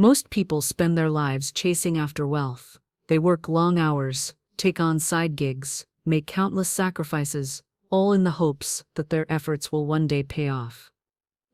Most people spend their lives chasing after wealth. They work long hours, take on side gigs, make countless sacrifices, all in the hopes that their efforts will one day pay off.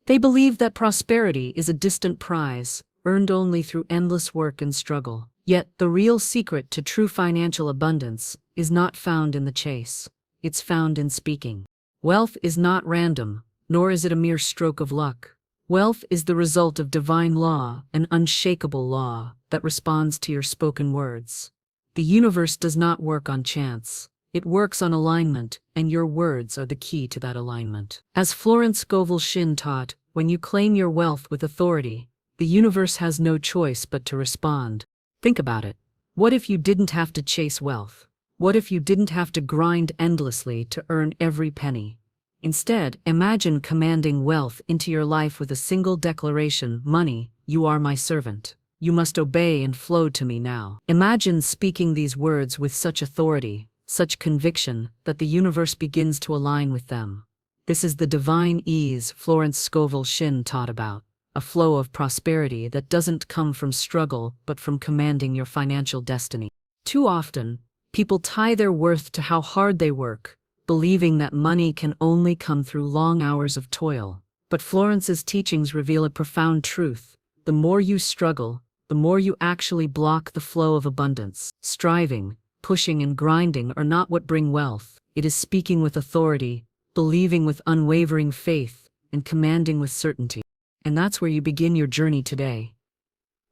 They believe that prosperity is a distant prize, earned only through endless work and struggle. Yet, the real secret to true financial abundance is not found in the chase. It's found in speaking. Wealth is not random, nor is it a mere stroke of luck. Wealth is the result of divine law, an unshakable law that responds to your spoken words. The universe does not work on chance. It works on alignment, and your words are the key to that alignment. As Florence Scovel Shinn taught, when you claim your wealth with authority, the universe has no choice but to respond. Think about it. What if you didn't have to chase wealth? What if you didn't have to grind endlessly to earn every penny? Instead, imagine commanding wealth into your life with a single declaration: money, you are my servant. You must obey and flow to me now. Imagine speaking these words with such authority, such conviction, that the universe begins to align with them. This is the divine ease Florence Scovel Shinn taught about, a flow of prosperity that doesn't come from struggle but from commanding your financial destiny. Too often, people tie their worth to how hard they work, believing that money can only come through long hours of toil. But Florence's teachings reveal a profound truth. The more you struggle, the more you actually block the flow of abundance. Striving, pushing, and grinding are not what bring wealth. It is speaking with authority, believing with unwavering faith, and commanding with certainty. And that's where you begin your journey today.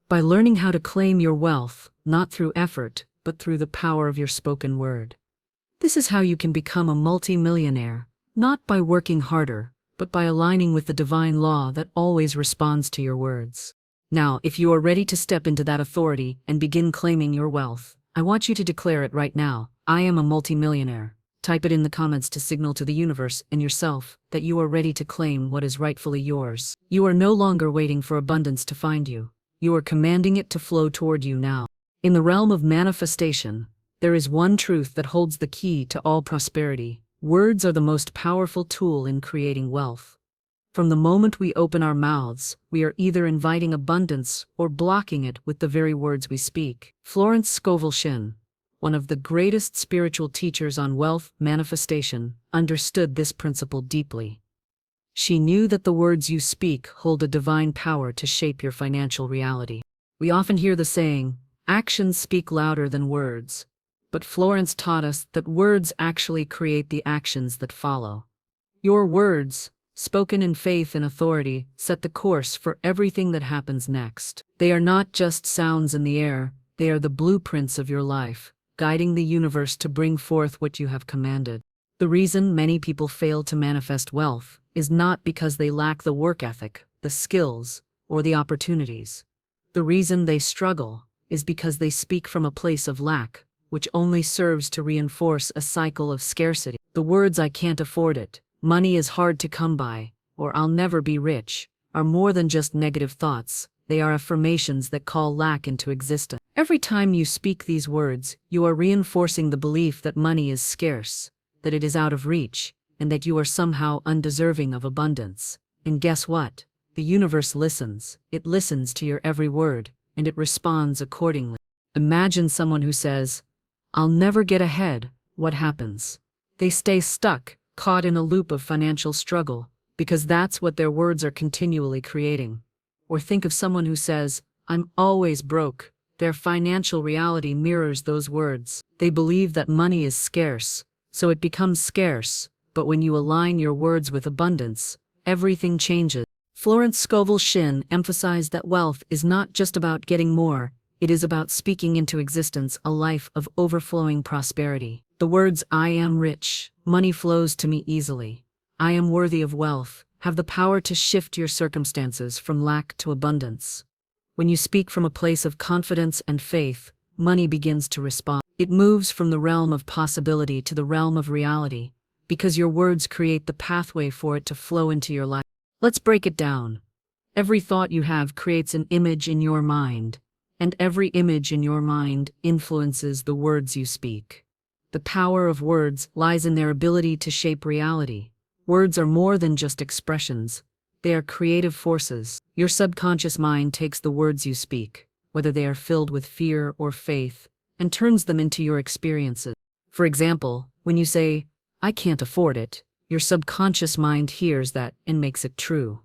By learning how to claim your wealth, not through effort, but through the power of your spoken word. This is how you can become a multi-millionaire, not by working harder, but by aligning with the divine law that always responds to your words. Now, if you are ready to step into that authority and begin claiming your wealth, I want you to declare it right now. I am a multi-millionaire. Type it in the comments to signal to the universe and yourself that you are ready to claim what is rightfully yours. You are no longer waiting for abundance to find you. You are commanding it to flow toward you now. In the realm of manifestation, there is one truth that holds the key to all prosperity. Words are the most powerful tool in creating wealth. From the moment we open our mouths, we are either inviting abundance or blocking it with the very words we speak. Florence Scovel Shinn, one of the greatest spiritual teachers on wealth manifestation, understood this principle deeply. She knew that the words you speak hold a divine power to shape your financial reality. We often hear the saying, actions speak louder than words. But Florence taught us that words actually create the actions that follow. Your words, spoken in faith and authority, set the course for everything that happens next. They are not just sounds in the air, they are the blueprints of your life, guiding the universe to bring forth what you have commanded. The reason many people fail to manifest wealth is not because they lack the work ethic, the skills, or the opportunities. The reason they struggle is because they speak from a place of lack, which only serves to reinforce a cycle of scarcity. The words "I can't afford it," "money is hard to come by," or "I'll never be rich," are more than just negative thoughts. They are affirmations that call lack into existence. Every time you speak these words, you are reinforcing the belief that money is scarce, that it is out of reach, and that you are somehow undeserving of abundance. And guess what? The universe listens. It listens to your every word, and it responds accordingly. Imagine someone who says, "I'll never get ahead." What happens? They stay stuck, caught in a loop of financial struggle, because that's what their words are continually creating. Or think of someone who says, "I'm always broke." Their financial reality mirrors those words. They believe that money is scarce, so it becomes scarce. But when you align your words with abundance, everything changes. Florence Scovel Shinn emphasized that wealth is not just about getting more, it is about speaking into existence a life of overflowing prosperity. The words "I am rich," "money flows to me easily," "I am worthy of wealth," have the power to shift your circumstances from lack to abundance. When you speak from a place of confidence and faith, money begins to respond. It moves from the realm of possibility to the realm of reality, because your words create the pathway for it to flow into your life. Let's break it down. Every thought you have creates an image in your mind, and every image in your mind influences the words you speak. The power of words lies in their ability to shape reality. Words are more than just expressions. They are creative forces. Your subconscious mind takes the words you speak, whether they are filled with fear or faith, and turns them into your experiences. For example, when you say, "I can't afford it," your subconscious mind hears that and makes it true.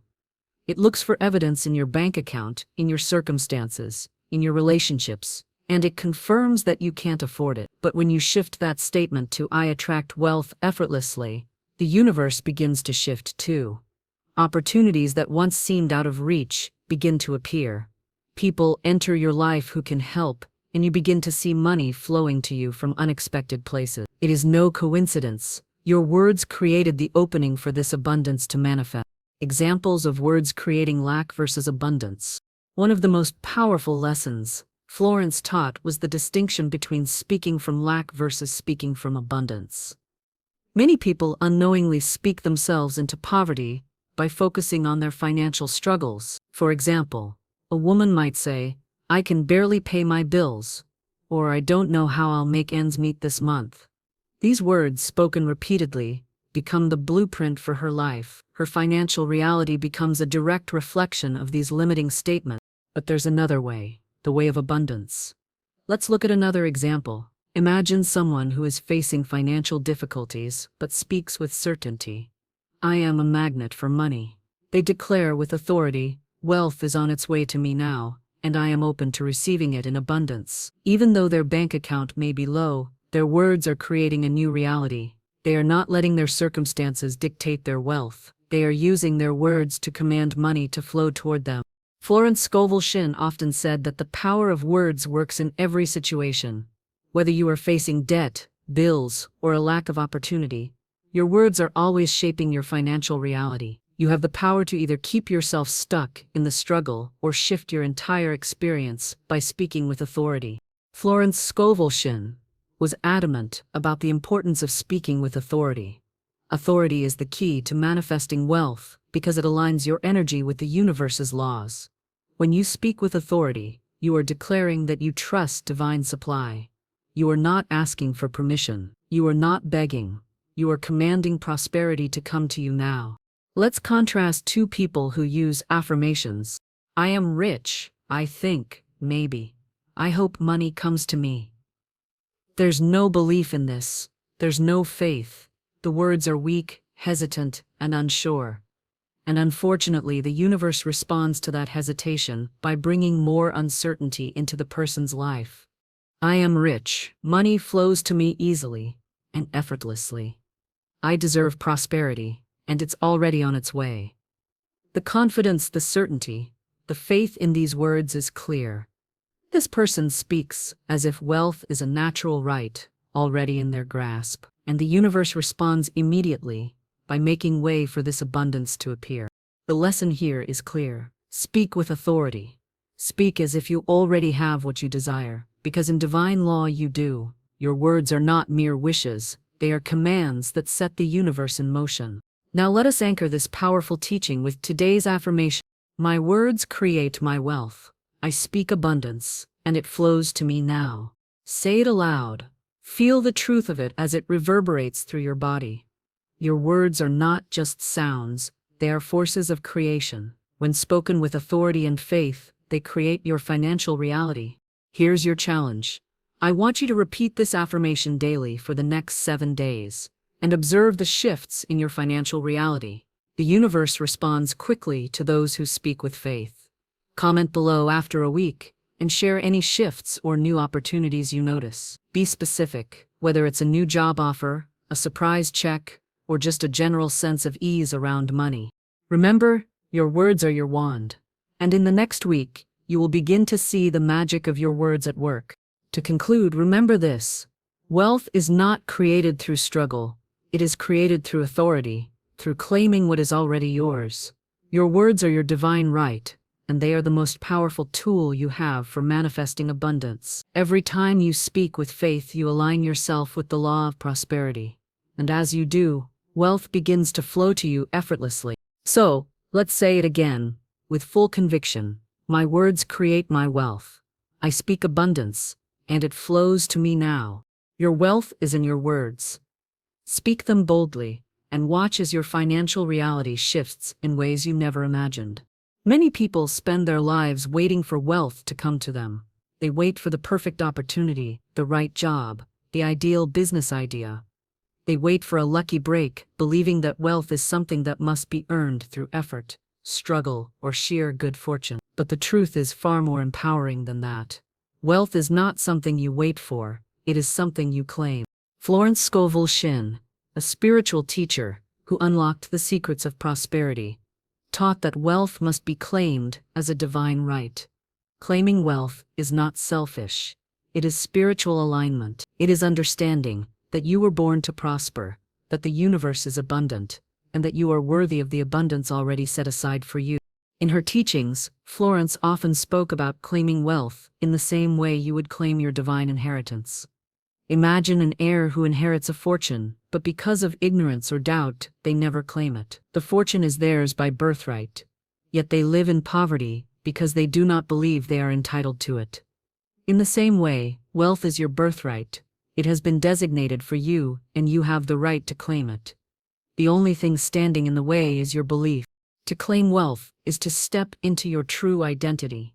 It looks for evidence in your bank account, in your circumstances, in your relationships, and it confirms that you can't afford it. But when you shift that statement to "I attract wealth effortlessly," the universe begins to shift too. Opportunities that once seemed out of reach begin to appear. People enter your life who can help, and you begin to see money flowing to you from unexpected places. It is no coincidence. Your words created the opening for this abundance to manifest. Examples of words creating lack versus abundance. One of the most powerful lessons Florence taught was the distinction between speaking from lack versus speaking from abundance. Many people unknowingly speak themselves into poverty by focusing on their financial struggles. For example, a woman might say, "I can barely pay my bills," or "I don't know how I'll make ends meet this month." These words, spoken repeatedly, become the blueprint for her life. Her financial reality becomes a direct reflection of these limiting statements. But there's another way, the way of abundance. Let's look at another example. Imagine someone who is facing financial difficulties but speaks with certainty. "I am a magnet for money." They declare with authority, "Wealth is on its way to me now, and I am open to receiving it in abundance." Even though their bank account may be low, their words are creating a new reality. They are not letting their circumstances dictate their wealth. They are using their words to command money to flow toward them. Florence Scovel Shinn often said that the power of words works in every situation. Whether you are facing debt, bills, or a lack of opportunity, your words are always shaping your financial reality. You have the power to either keep yourself stuck in the struggle or shift your entire experience by speaking with authority. Florence Scovel Shinn was adamant about the importance of speaking with authority. Authority is the key to manifesting wealth because it aligns your energy with the universe's laws. When you speak with authority, you are declaring that you trust divine supply. You are not asking for permission. You are not begging. You are commanding prosperity to come to you now. Let's contrast two people who use affirmations. "I am rich. I think, maybe. I hope money comes to me." There's no belief in this. There's no faith. The words are weak, hesitant, and unsure. And unfortunately, the universe responds to that hesitation by bringing more uncertainty into the person's life. "I am rich. Money flows to me easily and effortlessly. I deserve prosperity, and it's already on its way." The confidence, the certainty, the faith in these words is clear. This person speaks as if wealth is a natural right, already in their grasp, and the universe responds immediately by making way for this abundance to appear. The lesson here is clear. Speak with authority. Speak as if you already have what you desire, because in divine law you do. Your words are not mere wishes, they are commands that set the universe in motion. Now let us anchor this powerful teaching with today's affirmation. "My words create my wealth. I speak abundance, and it flows to me now." Say it aloud. Feel the truth of it as it reverberates through your body. Your words are not just sounds, they are forces of creation. When spoken with authority and faith, they create your financial reality. Here's your challenge. I want you to repeat this affirmation daily for the next 7 days, and observe the shifts in your financial reality. The universe responds quickly to those who speak with faith. Comment below after a week and share any shifts or new opportunities you notice. Be specific, whether it's a new job offer, a surprise check, or just a general sense of ease around money. Remember, your words are your wand, and in the next week, you will begin to see the magic of your words at work. To conclude, remember this: wealth is not created through struggle, it is created through authority, through claiming what is already yours. Your words are your divine right, and they are the most powerful tool you have for manifesting abundance. Every time you speak with faith, you align yourself with the law of prosperity. And as you do, wealth begins to flow to you effortlessly. So, let's say it again, with full conviction. My words create my wealth. I speak abundance, and it flows to me now. Your wealth is in your words. Speak them boldly, and watch as your financial reality shifts in ways you never imagined. Many people spend their lives waiting for wealth to come to them. They wait for the perfect opportunity, the right job, the ideal business idea. They wait for a lucky break, believing that wealth is something that must be earned through effort, struggle, or sheer good fortune. But the truth is far more empowering than that. Wealth is not something you wait for, it is something you claim. Florence Scovel Shinn, a spiritual teacher who unlocked the secrets of prosperity, taught that wealth must be claimed as a divine right. Claiming wealth is not selfish. It is spiritual alignment. It is understanding that you were born to prosper, that the universe is abundant, and that you are worthy of the abundance already set aside for you. In her teachings, Florence often spoke about claiming wealth in the same way you would claim your divine inheritance. Imagine an heir who inherits a fortune, but because of ignorance or doubt, they never claim it. The fortune is theirs by birthright, yet they live in poverty because they do not believe they are entitled to it. In the same way, wealth is your birthright. It has been designated for you, and you have the right to claim it. The only thing standing in the way is your belief. To claim wealth is to step into your true identity.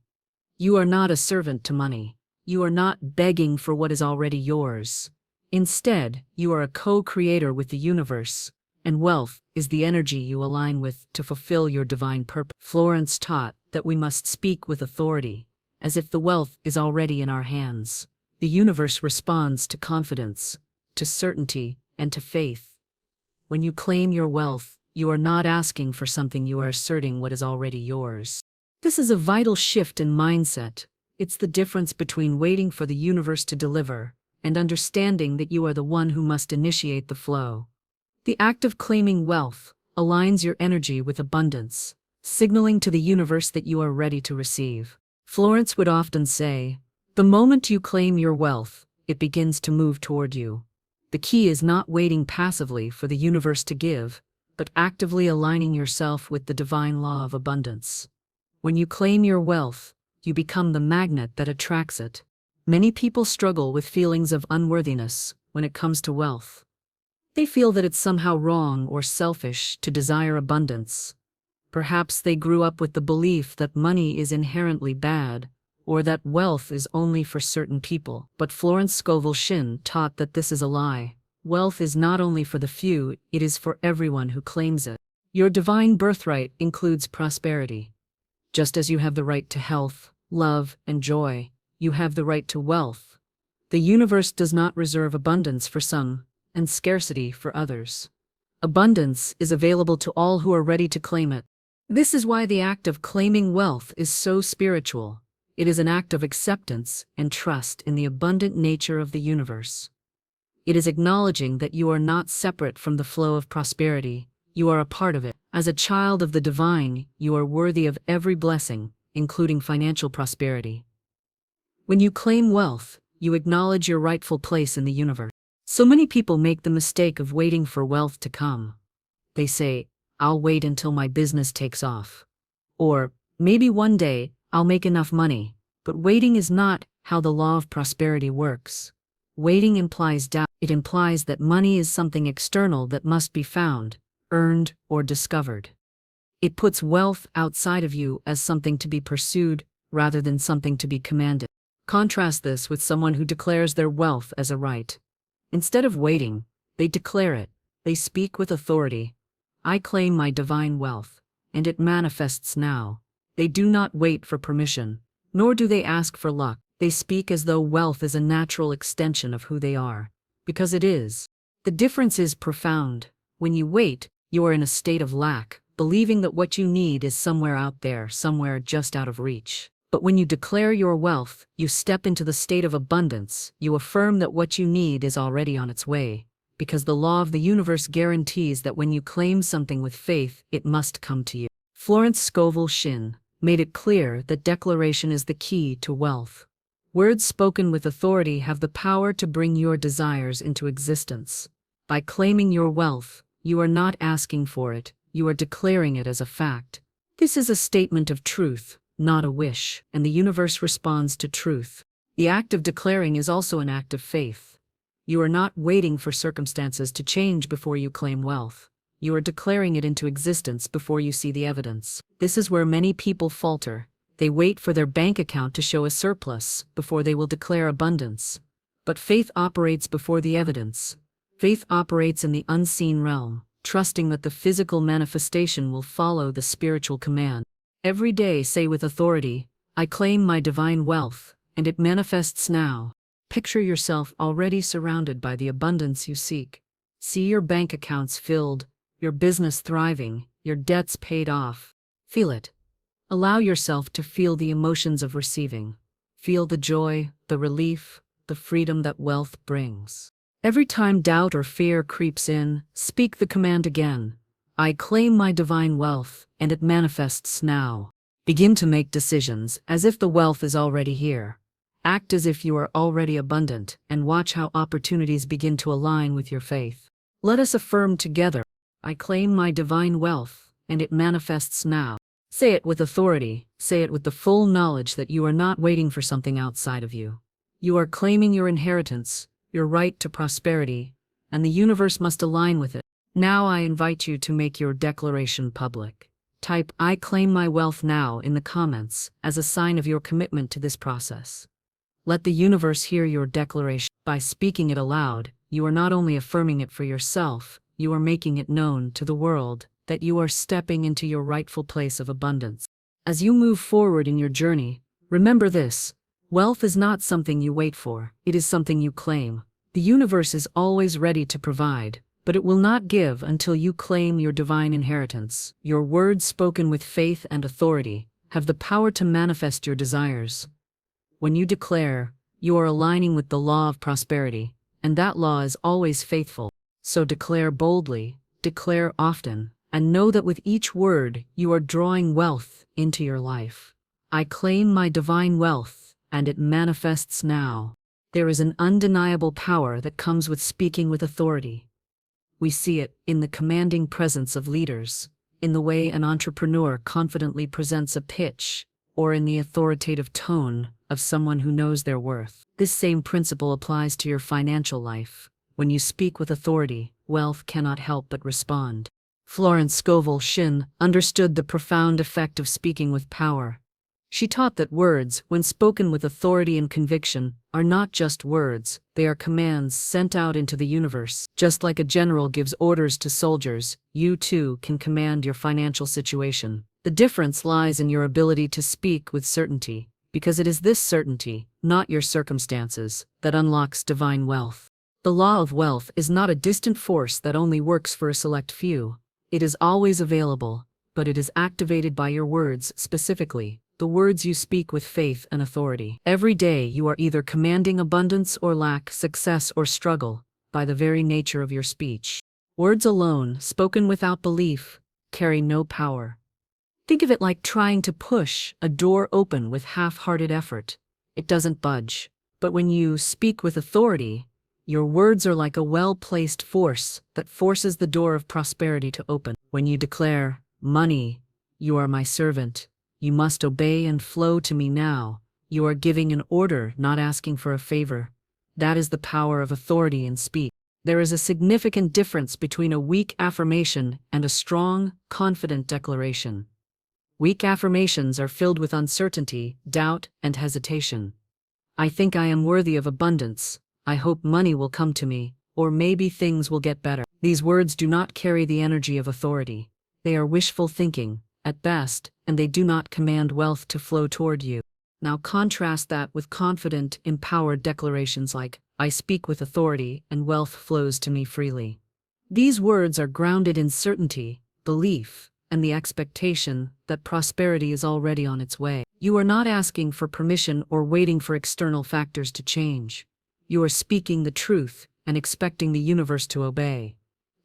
You are not a servant to money. You are not begging for what is already yours. Instead, you are a co-creator with the universe, and wealth is the energy you align with to fulfill your divine purpose. Florence taught that we must speak with authority, as if the wealth is already in our hands. The universe responds to confidence, to certainty, and to faith. When you claim your wealth, you are not asking for something, you are asserting what is already yours. This is a vital shift in mindset. It's the difference between waiting for the universe to deliver and understanding that you are the one who must initiate the flow. The act of claiming wealth aligns your energy with abundance, signaling to the universe that you are ready to receive. Florence would often say, "The moment you claim your wealth, it begins to move toward you." The key is not waiting passively for the universe to give, but actively aligning yourself with the divine law of abundance. When you claim your wealth, you become the magnet that attracts it. Many people struggle with feelings of unworthiness when it comes to wealth. They feel that it's somehow wrong or selfish to desire abundance. Perhaps they grew up with the belief that money is inherently bad, or that wealth is only for certain people. But Florence Scovel Shinn taught that this is a lie. Wealth is not only for the few, it is for everyone who claims it. Your divine birthright includes prosperity. Just as you have the right to health, love, and joy, you have the right to wealth. The universe does not reserve abundance for some and scarcity for others. Abundance is available to all who are ready to claim it. This is why the act of claiming wealth is so spiritual. It is an act of acceptance and trust in the abundant nature of the universe. It is acknowledging that you are not separate from the flow of prosperity, you are a part of it. As a child of the divine, you are worthy of every blessing, including financial prosperity. When you claim wealth, you acknowledge your rightful place in the universe. So many people make the mistake of waiting for wealth to come. They say, "I'll wait until my business takes off." Or, "Maybe one day, I'll make enough money." But waiting is not how the law of prosperity works. Waiting implies doubt. It implies that money is something external that must be found, earned, or discovered. It puts wealth outside of you as something to be pursued, rather than something to be commanded. Contrast this with someone who declares their wealth as a right. Instead of waiting, they declare it. They speak with authority. "I claim my divine wealth, and it manifests now." They do not wait for permission, nor do they ask for luck. They speak as though wealth is a natural extension of who they are, because it is. The difference is profound. When you wait, you are in a state of lack, believing that what you need is somewhere out there, somewhere just out of reach. But when you declare your wealth, you step into the state of abundance. You affirm that what you need is already on its way, because the law of the universe guarantees that when you claim something with faith, it must come to you. Florence Scovel Shinn made it clear that declaration is the key to wealth. Words spoken with authority have the power to bring your desires into existence. By claiming your wealth, you are not asking for it, you are declaring it as a fact. This is a statement of truth, not a wish, and the universe responds to truth. The act of declaring is also an act of faith. You are not waiting for circumstances to change before you claim wealth. You are declaring it into existence before you see the evidence. This is where many people falter. They wait for their bank account to show a surplus before they will declare abundance. But faith operates before the evidence. Faith operates in the unseen realm, trusting that the physical manifestation will follow the spiritual command. Every day say with authority, I claim my divine wealth, and it manifests now. Picture yourself already surrounded by the abundance you seek. See your bank accounts filled, your business thriving, your debts paid off. Feel it. Allow yourself to feel the emotions of receiving. Feel the joy, the relief, the freedom that wealth brings. Every time doubt or fear creeps in, speak the command again. I claim my divine wealth, and it manifests now. Begin to make decisions as if the wealth is already here. Act as if you are already abundant, and watch how opportunities begin to align with your faith. Let us affirm together, I claim my divine wealth, and it manifests now. Say it with authority, say it with the full knowledge that you are not waiting for something outside of you. You are claiming your inheritance, your right to prosperity, and the universe must align with it. Now I invite you to make your declaration public. Type I claim my wealth now in the comments as a sign of your commitment to this process. Let the universe hear your declaration. By speaking it aloud, you are not only affirming it for yourself, you are making it known to the world that you are stepping into your rightful place of abundance. As you move forward in your journey, remember this: wealth is not something you wait for, it is something you claim. The universe is always ready to provide, but it will not give until you claim your divine inheritance. Your words spoken with faith and authority have the power to manifest your desires. When you declare, you are aligning with the law of prosperity, and that law is always faithful. So declare boldly, declare often, and know that with each word you are drawing wealth into your life. I claim my divine wealth, and it manifests now. There is an undeniable power that comes with speaking with authority. We see it in the commanding presence of leaders, in the way an entrepreneur confidently presents a pitch, or in the authoritative tone of someone who knows their worth. This same principle applies to your financial life. When you speak with authority, wealth cannot help but respond. Florence Scovel Shinn understood the profound effect of speaking with power. She taught that words, when spoken with authority and conviction, are not just words, they are commands sent out into the universe. Just like a general gives orders to soldiers, you too can command your financial situation. The difference lies in your ability to speak with certainty, because it is this certainty, not your circumstances, that unlocks divine wealth. The law of wealth is not a distant force that only works for a select few. It is always available, but it is activated by your words specifically, the words you speak with faith and authority. Every day you are either commanding abundance or lack, success or struggle, by the very nature of your speech. Words alone, spoken without belief, carry no power. Think of it like trying to push a door open with half-hearted effort. It doesn't budge. But when you speak with authority, your words are like a well-placed force that forces the door of prosperity to open. When you declare, money, you are my servant, you must obey and flow to me now, you are giving an order, not asking for a favor. That is the power of authority in speech. There is a significant difference between a weak affirmation and a strong, confident declaration. Weak affirmations are filled with uncertainty, doubt, and hesitation. I think I am worthy of abundance. I hope money will come to me, or maybe things will get better. These words do not carry the energy of authority. They are wishful thinking, at best, and they do not command wealth to flow toward you. Now contrast that with confident, empowered declarations like, I speak with authority and wealth flows to me freely. These words are grounded in certainty, belief, and the expectation that prosperity is already on its way. You are not asking for permission or waiting for external factors to change. You are speaking the truth and expecting the universe to obey.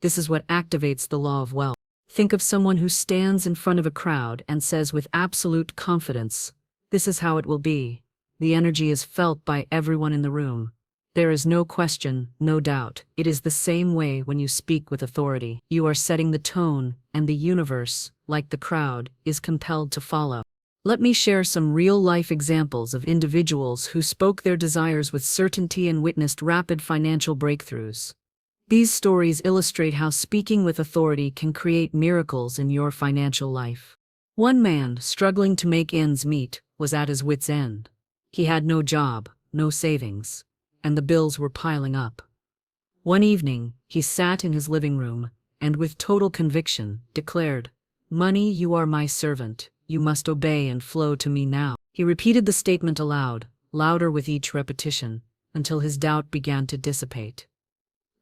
This is what activates the law of wealth. Think of someone who stands in front of a crowd and says with absolute confidence, this is how it will be. The energy is felt by everyone in the room. There is no question, no doubt. It is the same way when you speak with authority. You are setting the tone, and the universe, like the crowd, is compelled to follow. Let me share some real-life examples of individuals who spoke their desires with certainty and witnessed rapid financial breakthroughs. These stories illustrate how speaking with authority can create miracles in your financial life. One man, struggling to make ends meet, was at his wit's end. He had no job, no savings, and the bills were piling up. One evening, he sat in his living room and with total conviction declared, "Money, you are my servant, you must obey and flow to me now." He repeated the statement aloud, louder with each repetition, until his doubt began to dissipate.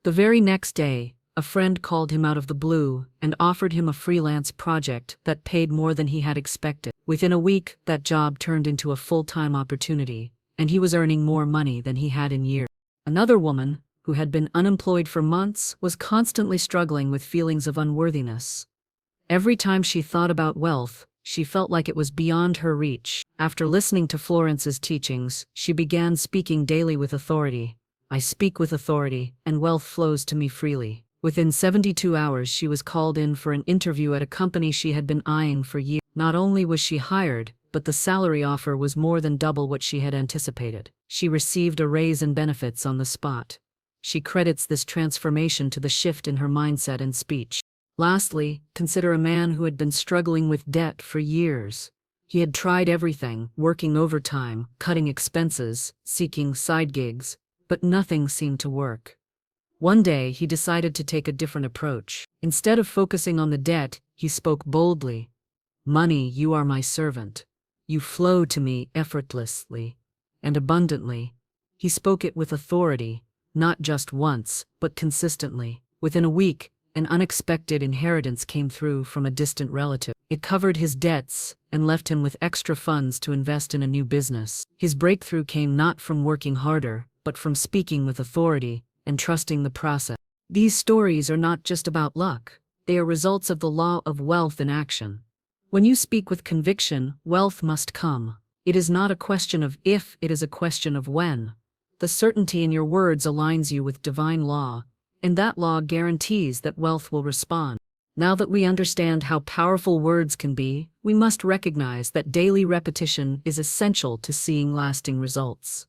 The very next day, a friend called him out of the blue and offered him a freelance project that paid more than he had expected. Within a week, that job turned into a full-time opportunity, and he was earning more money than he had in years. Another woman, who had been unemployed for months, was constantly struggling with feelings of unworthiness. Every time she thought about wealth, she felt like it was beyond her reach. After listening to Florence's teachings, she began speaking daily with authority. "I speak with authority, and wealth flows to me freely." Within 72 hours, she was called in for an interview at a company she had been eyeing for years. Not only was she hired, but the salary offer was more than double what she had anticipated. She received a raise and benefits on the spot. She credits this transformation to the shift in her mindset and speech. Lastly, consider a man who had been struggling with debt for years. He had tried everything, working overtime, cutting expenses, seeking side gigs, but nothing seemed to work. One day, he decided to take a different approach. Instead of focusing on the debt, he spoke boldly. "Money, you are my servant. You flow to me effortlessly and abundantly." He spoke it with authority, not just once, but consistently. Within a week, an unexpected inheritance came through from a distant relative. It covered his debts and left him with extra funds to invest in a new business. His breakthrough came not from working harder, but from speaking with authority and trusting the process. These stories are not just about luck. They are results of the law of wealth in action. When you speak with conviction, wealth must come. It is not a question of if, it is a question of when. The certainty in your words aligns you with divine law, and that law guarantees that wealth will respond. Now that we understand how powerful words can be, we must recognize that daily repetition is essential to seeing lasting results.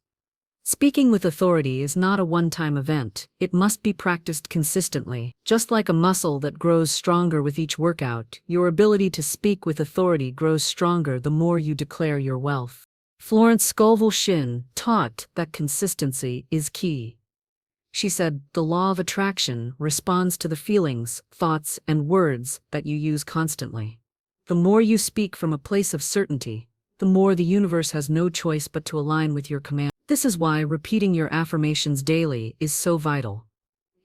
Speaking with authority is not a one-time event. It must be practiced consistently. Just like a muscle that grows stronger with each workout, your ability to speak with authority grows stronger the more you declare your wealth. Florence Scovel Shinn taught that consistency is key. She said, "The law of attraction responds to the feelings, thoughts, and words that you use constantly. The more you speak from a place of certainty, the more the universe has no choice but to align with your command." This is why repeating your affirmations daily is so vital.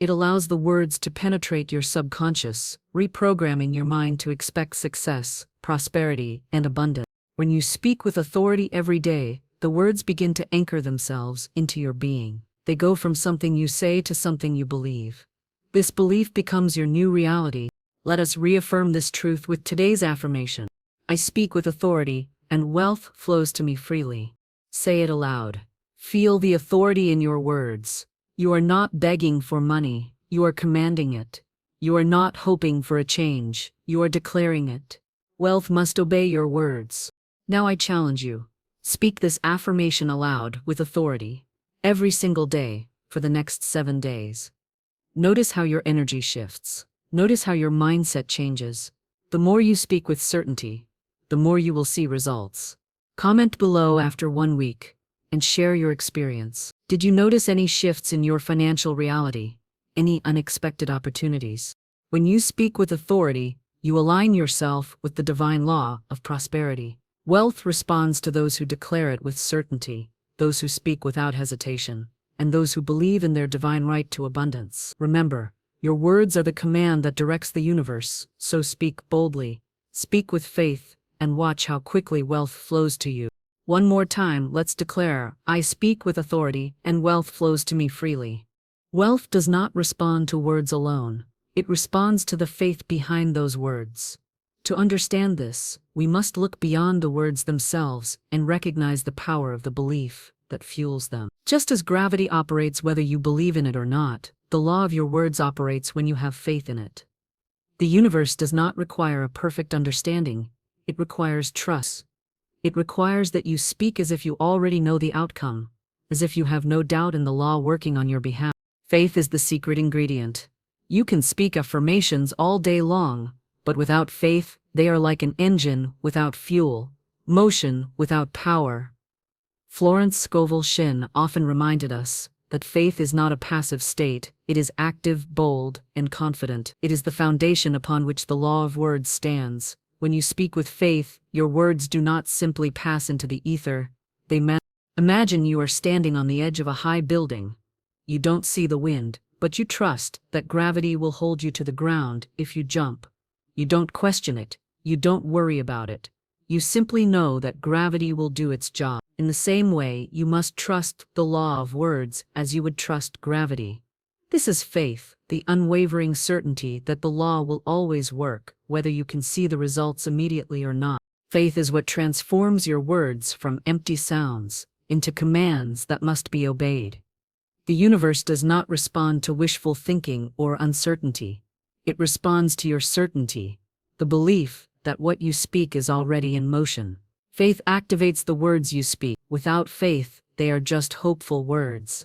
It allows the words to penetrate your subconscious, reprogramming your mind to expect success, prosperity, and abundance. When you speak with authority every day, the words begin to anchor themselves into your being. They go from something you say to something you believe. This belief becomes your new reality. Let us reaffirm this truth with today's affirmation. "I speak with authority, and wealth flows to me freely." Say it aloud. Feel the authority in your words. You are not begging for money, you are commanding it. You are not hoping for a change, you are declaring it. Wealth must obey your words. Now I challenge you. Speak this affirmation aloud with authority, every single day, for the next 7 days. Notice how your energy shifts. Notice how your mindset changes. The more you speak with certainty, the more you will see results. Comment below after 1 week and share your experience. Did you notice any shifts in your financial reality? Any unexpected opportunities? When you speak with authority, you align yourself with the divine law of prosperity. Wealth responds to those who declare it with certainty, those who speak without hesitation, and those who believe in their divine right to abundance. Remember, your words are the command that directs the universe, so speak boldly, speak with faith, and watch how quickly wealth flows to you. One more time, let's declare, "I speak with authority, and wealth flows to me freely." Wealth does not respond to words alone. It responds to the faith behind those words. To understand this, we must look beyond the words themselves and recognize the power of the belief that fuels them. Just as gravity operates whether you believe in it or not, the law of your words operates when you have faith in it. The universe does not require a perfect understanding. It requires trust. It requires that you speak as if you already know the outcome, as if you have no doubt in the law working on your behalf. Faith is the secret ingredient. You can speak affirmations all day long, but without faith, they are like an engine without fuel, motion without power. Florence Scovel Shinn often reminded us that faith is not a passive state, it is active, bold, and confident. It is the foundation upon which the law of words stands. When you speak with faith, your words do not simply pass into the ether, they Imagine you are standing on the edge of a high building. You don't see the wind, but you trust that gravity will hold you to the ground if you jump. You don't question it, you don't worry about it. You simply know that gravity will do its job. In the same way, you must trust the law of words as you would trust gravity. This is faith, the unwavering certainty that the law will always work, whether you can see the results immediately or not. Faith is what transforms your words from empty sounds into commands that must be obeyed. The universe does not respond to wishful thinking or uncertainty. It responds to your certainty, the belief that what you speak is already in motion. Faith activates the words you speak. Without faith, they are just hopeful words.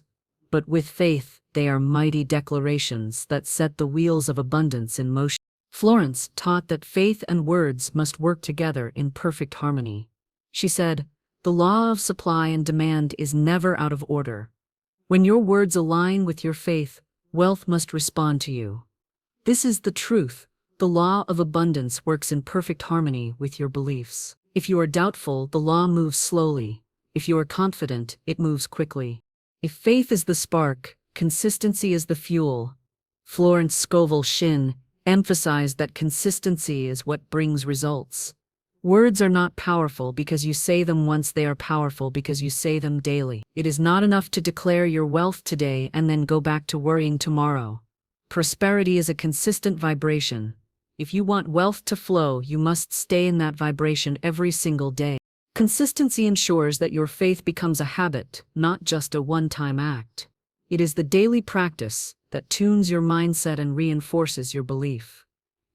But with faith, they are mighty declarations that set the wheels of abundance in motion. Florence taught that faith and words must work together in perfect harmony. She said, "The law of supply and demand is never out of order. When your words align with your faith, wealth must respond to you. This is the truth. The law of abundance works in perfect harmony with your beliefs. If you are doubtful, the law moves slowly. If you are confident, it moves quickly. If faith is the spark, consistency is the fuel." Florence Scovel Shinn emphasized that consistency is what brings results. Words are not powerful because you say them once, they are powerful because you say them daily. It is not enough to declare your wealth today and then go back to worrying tomorrow. Prosperity is a consistent vibration. If you want wealth to flow, you must stay in that vibration every single day. Consistency ensures that your faith becomes a habit, not just a one-time act. It is the daily practice that tunes your mindset and reinforces your belief.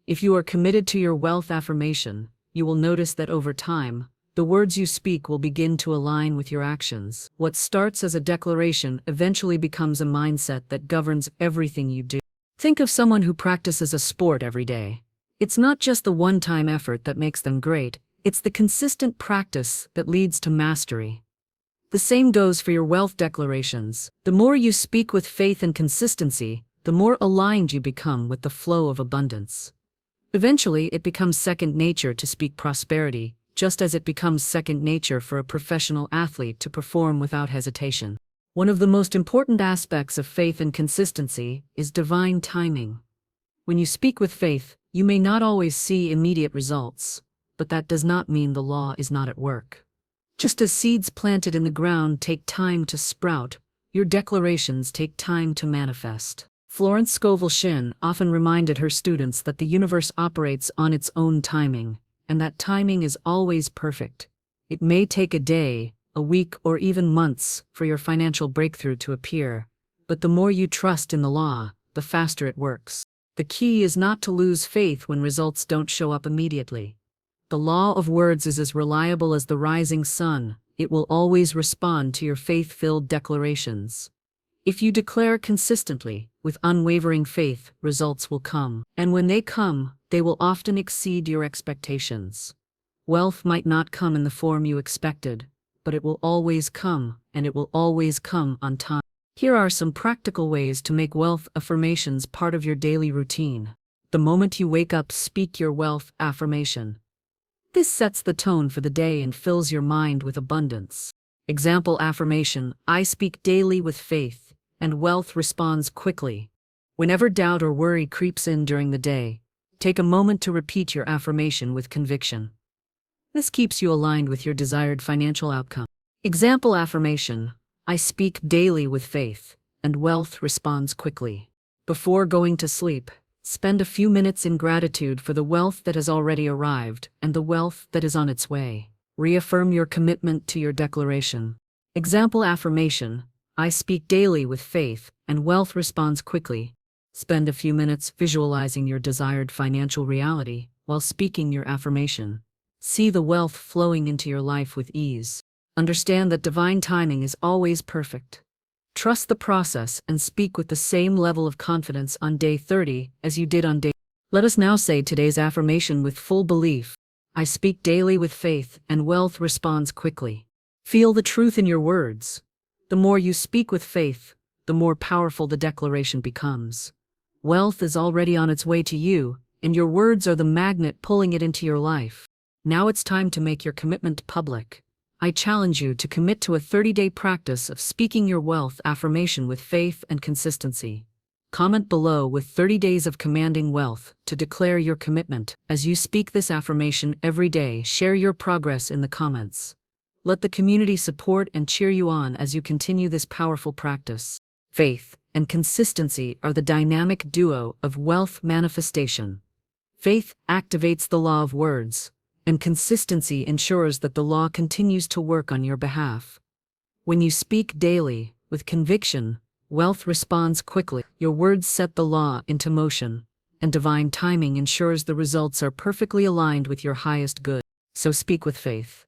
If you are committed to your wealth affirmation, you will notice that over time, the words you speak will begin to align with your actions. What starts as a declaration eventually becomes a mindset that governs everything you do. Think of someone who practices a sport every day. It's not just the one-time effort that makes them great, it's the consistent practice that leads to mastery. The same goes for your wealth declarations. The more you speak with faith and consistency, the more aligned you become with the flow of abundance. Eventually, it becomes second nature to speak prosperity, just as it becomes second nature for a professional athlete to perform without hesitation. One of the most important aspects of faith and consistency is divine timing. When you speak with faith, you may not always see immediate results, but that does not mean the law is not at work. Just as seeds planted in the ground take time to sprout, your declarations take time to manifest. Florence Scovel Shinn often reminded her students that the universe operates on its own timing, and that timing is always perfect. It may take a day, a week, or even months for your financial breakthrough to appear, but the more you trust in the law, the faster it works. The key is not to lose faith when results don't show up immediately. The law of words is as reliable as the rising sun. It will always respond to your faith-filled declarations. If you declare consistently, with unwavering faith, results will come. And when they come, they will often exceed your expectations. Wealth might not come in the form you expected, but it will always come, and it will always come on time. Here are some practical ways to make wealth affirmations part of your daily routine. The moment you wake up, speak your wealth affirmation. This sets the tone for the day and fills your mind with abundance. Example affirmation: I speak daily with faith, and wealth responds quickly. Whenever doubt or worry creeps in during the day, take a moment to repeat your affirmation with conviction. This keeps you aligned with your desired financial outcome. Example affirmation: I speak daily with faith, and wealth responds quickly. Before going to sleep, spend a few minutes in gratitude for the wealth that has already arrived and the wealth that is on its way. Reaffirm your commitment to your declaration. Example affirmation: I speak daily with faith, and wealth responds quickly. Spend a few minutes visualizing your desired financial reality while speaking your affirmation. See the wealth flowing into your life with ease. Understand that divine timing is always perfect. Trust the process and speak with the same level of confidence on day 30 as you did on day. Let us now say today's affirmation with full belief. I speak daily with faith, and wealth responds quickly. Feel the truth in your words. The more you speak with faith, the more powerful the declaration becomes. Wealth is already on its way to you, and your words are the magnet pulling it into your life. Now it's time to make your commitment public. I challenge you to commit to a 30-day practice of speaking your wealth affirmation with faith and consistency. Comment below with 30 days of commanding wealth to declare your commitment. As you speak this affirmation every day, share your progress in the comments. Let the community support and cheer you on as you continue this powerful practice. Faith and consistency are the dynamic duo of wealth manifestation. Faith activates the law of words, and consistency ensures that the law continues to work on your behalf. When you speak daily, with conviction, wealth responds quickly. Your words set the law into motion, and divine timing ensures the results are perfectly aligned with your highest good. So speak with faith.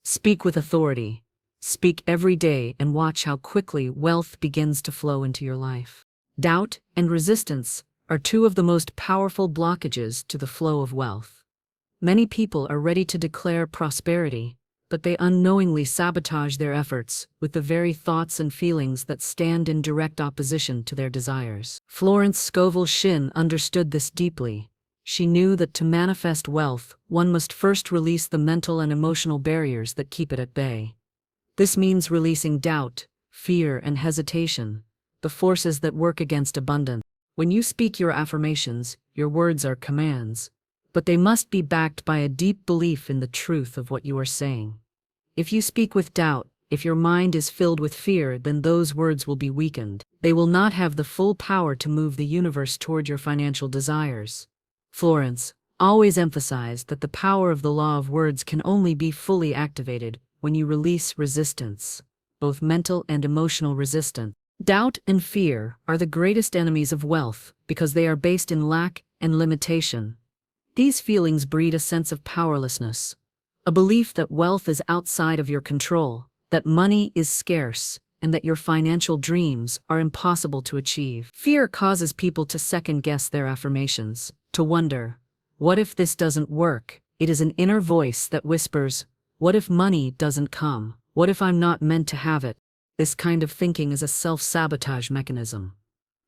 Speak with authority. Speak every day and watch how quickly wealth begins to flow into your life. Doubt and resistance are two of the most powerful blockages to the flow of wealth. Many people are ready to declare prosperity, but they unknowingly sabotage their efforts with the very thoughts and feelings that stand in direct opposition to their desires. Florence Scovel Shinn understood this deeply. She knew that to manifest wealth, one must first release the mental and emotional barriers that keep it at bay. This means releasing doubt, fear, and hesitation, the forces that work against abundance. When you speak your affirmations, your words are commands, but they must be backed by a deep belief in the truth of what you are saying. If you speak with doubt, if your mind is filled with fear, then those words will be weakened. They will not have the full power to move the universe toward your financial desires. Florence always emphasized that the power of the law of words can only be fully activated when you release resistance, both mental and emotional resistance. Doubt and fear are the greatest enemies of wealth because they are based in lack and limitation. These feelings breed a sense of powerlessness, a belief that wealth is outside of your control, that money is scarce, and that your financial dreams are impossible to achieve. Fear causes people to second-guess their affirmations, to wonder, what if this doesn't work? It is an inner voice that whispers, what if money doesn't come? What if I'm not meant to have it? This kind of thinking is a self-sabotage mechanism.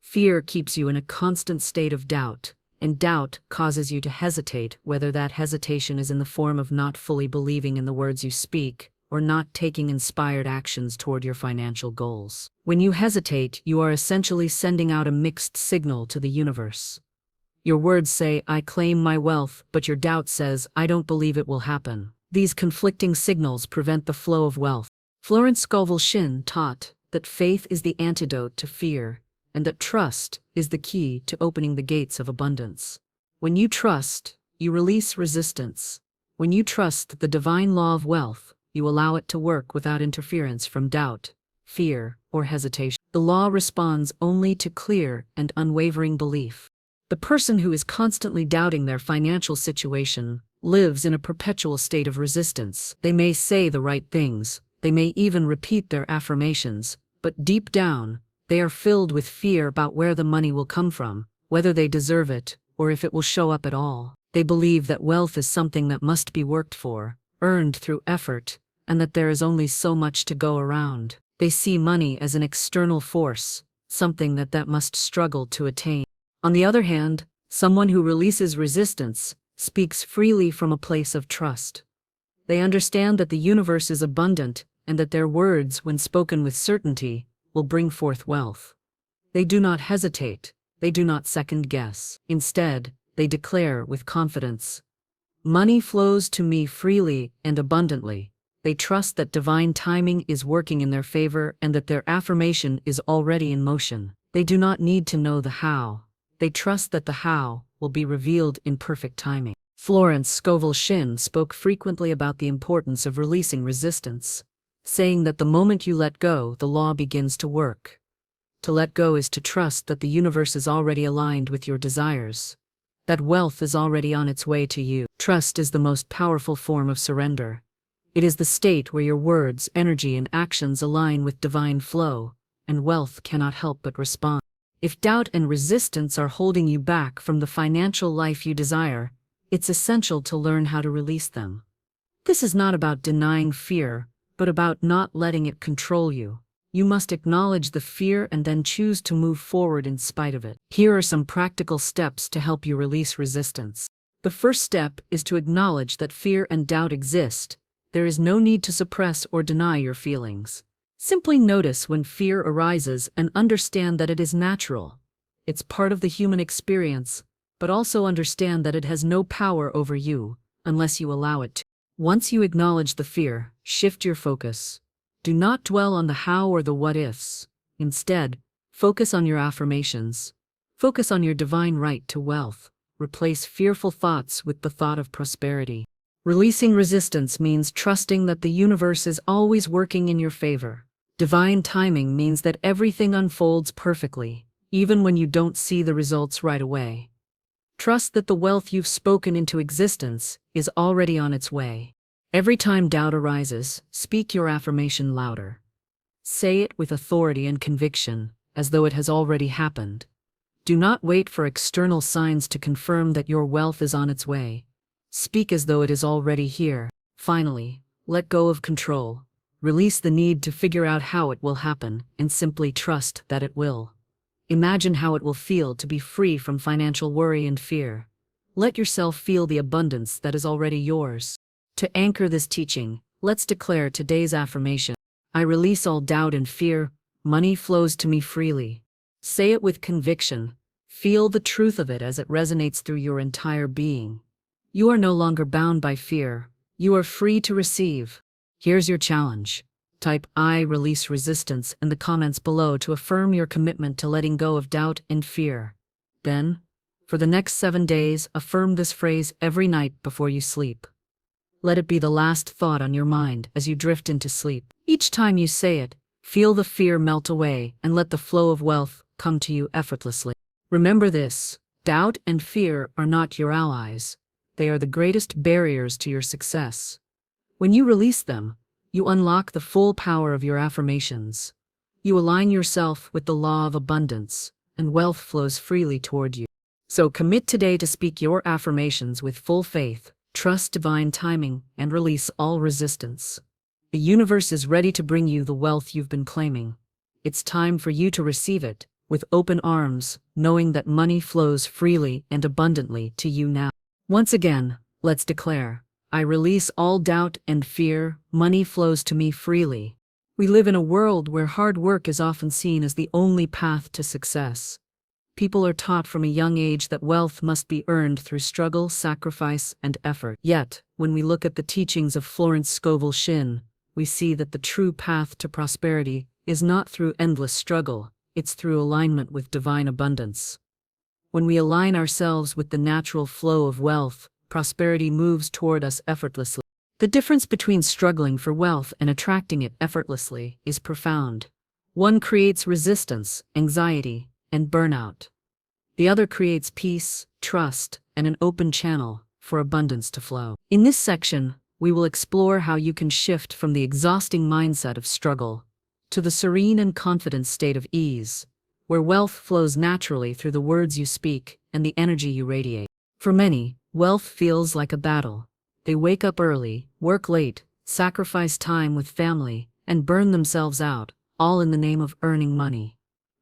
Fear keeps you in a constant state of doubt, and doubt causes you to hesitate, whether that hesitation is in the form of not fully believing in the words you speak, or not taking inspired actions toward your financial goals. When you hesitate, you are essentially sending out a mixed signal to the universe. Your words say, I claim my wealth, but your doubt says, I don't believe it will happen. These conflicting signals prevent the flow of wealth. Florence Scovel Shinn taught that faith is the antidote to fear, and that trust is the key to opening the gates of abundance. When you trust, you release resistance. When you trust the divine law of wealth, you allow it to work without interference from doubt, fear, or hesitation. The law responds only to clear and unwavering belief. The person who is constantly doubting their financial situation lives in a perpetual state of resistance. They may say the right things, they may even repeat their affirmations, but deep down, they are filled with fear about where the money will come from, whether they deserve it, or if it will show up at all. They believe that wealth is something that must be worked for, earned through effort, and that there is only so much to go around. They see money as an external force, something that must struggle to attain. On the other hand, someone who releases resistance speaks freely from a place of trust. They understand that the universe is abundant and that their words, when spoken with certainty, will bring forth wealth. They do not hesitate, they do not second-guess. Instead, they declare with confidence, money flows to me freely and abundantly. They trust that divine timing is working in their favor and that their affirmation is already in motion. They do not need to know the how. They trust that the how will be revealed in perfect timing. Florence Scovel Shinn spoke frequently about the importance of releasing resistance, saying that the moment you let go, the law begins to work. To let go is to trust that the universe is already aligned with your desires, that wealth is already on its way to you. Trust is the most powerful form of surrender. It is the state where your words, energy, and actions align with divine flow, and wealth cannot help but respond. If doubt and resistance are holding you back from the financial life you desire, it's essential to learn how to release them. This is not about denying fear, but about not letting it control you. You must acknowledge the fear and then choose to move forward in spite of it. Here are some practical steps to help you release resistance. The first step is to acknowledge that fear and doubt exist. There is no need to suppress or deny your feelings. Simply notice when fear arises and understand that it is natural. It's part of the human experience, but also understand that it has no power over you unless you allow it to. Once you acknowledge the fear, shift your focus. Do not dwell on the how or the what ifs. Instead, focus on your affirmations. Focus on your divine right to wealth. Replace fearful thoughts with the thought of prosperity. Releasing resistance means trusting that the universe is always working in your favor. Divine timing means that everything unfolds perfectly, even when you don't see the results right away. Trust that the wealth you've spoken into existence is already on its way. Every time doubt arises, speak your affirmation louder. Say it with authority and conviction, as though it has already happened. Do not wait for external signs to confirm that your wealth is on its way. Speak as though it is already here. Finally, let go of control. Release the need to figure out how it will happen and simply trust that it will. Imagine how it will feel to be free from financial worry and fear. Let yourself feel the abundance that is already yours. To anchor this teaching, let's declare today's affirmation. I release all doubt and fear. Money flows to me freely. Say it with conviction. Feel the truth of it as it resonates through your entire being. You are no longer bound by fear. You are free to receive. Here's your challenge. Type I release resistance in the comments below to affirm your commitment to letting go of doubt and fear. Then, for the next 7 days, affirm this phrase every night before you sleep. Let it be the last thought on your mind as you drift into sleep. Each time you say it, feel the fear melt away and let the flow of wealth come to you effortlessly. Remember this, doubt and fear are not your allies. They are the greatest barriers to your success. When you release them, you unlock the full power of your affirmations. You align yourself with the law of abundance, and wealth flows freely toward you. So commit today to speak your affirmations with full faith. Trust divine timing and release all resistance. The universe is ready to bring you the wealth you've been claiming. It's time for you to receive it with open arms, knowing that money flows freely and abundantly to you now. Once again, let's declare, I release all doubt and fear. Money flows to me freely. We live in a world where hard work is often seen as the only path to success. People are taught from a young age that wealth must be earned through struggle, sacrifice, and effort. Yet, when we look at the teachings of Florence Scovel Shinn, we see that the true path to prosperity is not through endless struggle, it's through alignment with divine abundance. When we align ourselves with the natural flow of wealth, prosperity moves toward us effortlessly. The difference between struggling for wealth and attracting it effortlessly is profound. One creates resistance, anxiety, and burnout. The other creates peace, trust, and an open channel for abundance to flow. In this section, we will explore how you can shift from the exhausting mindset of struggle to the serene and confident state of ease, where wealth flows naturally through the words you speak and the energy you radiate. For many, wealth feels like a battle. They wake up early, work late, sacrifice time with family, and burn themselves out, all in the name of earning money.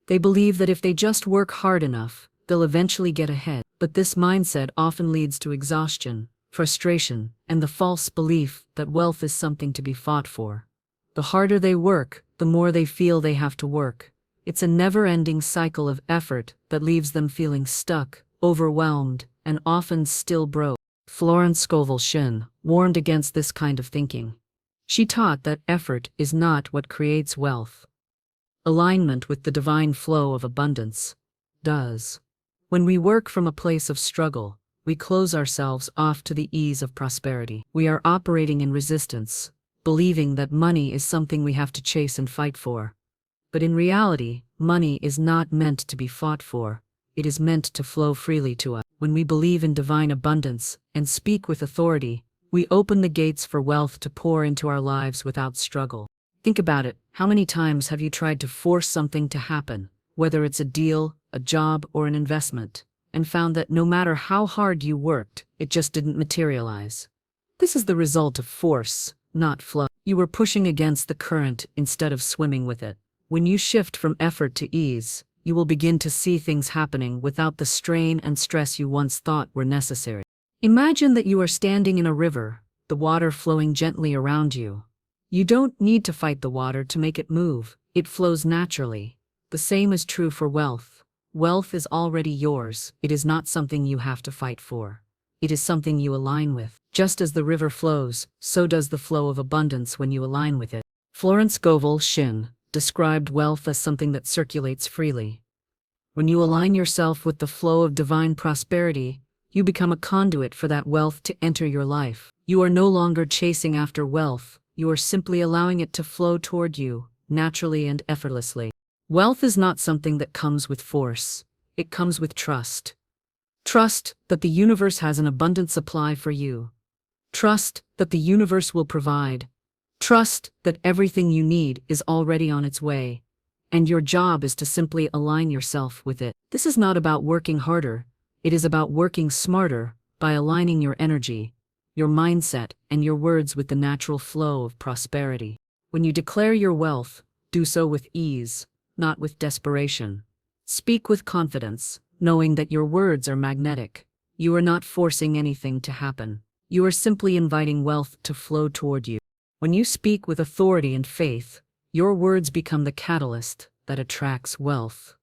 They believe that if they just work hard enough, they'll eventually get ahead. But this mindset often leads to exhaustion, frustration, and the false belief that wealth is something to be fought for. The harder they work, the more they feel they have to work. It's a never-ending cycle of effort that leaves them feeling stuck, overwhelmed, and often still broke. Florence Scovel Shinn warned against this kind of thinking. She taught that effort is not what creates wealth. Alignment with the divine flow of abundance does. When we work from a place of struggle, we close ourselves off to the ease of prosperity. We are operating in resistance, believing that money is something we have to chase and fight for. But in reality, money is not meant to be fought for. It is meant to flow freely to us. When we believe in divine abundance and speak with authority, we open the gates for wealth to pour into our lives without struggle. Think about it. How many times have you tried to force something to happen, whether it's a deal, a job, or an investment, and found that no matter how hard you worked, it just didn't materialize? This is the result of force, not flow. You were pushing against the current instead of swimming with it. When you shift from effort to ease, you will begin to see things happening without the strain and stress you once thought were necessary. Imagine that you are standing in a river, the water flowing gently around you. You don't need to fight the water to make it move, it flows naturally. The same is true for wealth. Wealth is already yours, it is not something you have to fight for. It is something you align with. Just as the river flows, so does the flow of abundance when you align with it. Florence Scovel Shinn described wealth as something that circulates freely. When you align yourself with the flow of divine prosperity, you become a conduit for that wealth to enter your life. You are no longer chasing after wealth, you are simply allowing it to flow toward you, naturally and effortlessly. Wealth is not something that comes with force, it comes with trust. Trust that the universe has an abundant supply for you. Trust that the universe will provide. Trust that everything you need is already on its way, and your job is to simply align yourself with it. This is not about working harder, it is about working smarter by aligning your energy, your mindset, and your words with the natural flow of prosperity. When you declare your wealth, do so with ease, not with desperation. Speak with confidence, knowing that your words are magnetic. You are not forcing anything to happen. You are simply inviting wealth to flow toward you. When you speak with authority and faith, your words become the catalyst that attracts wealth.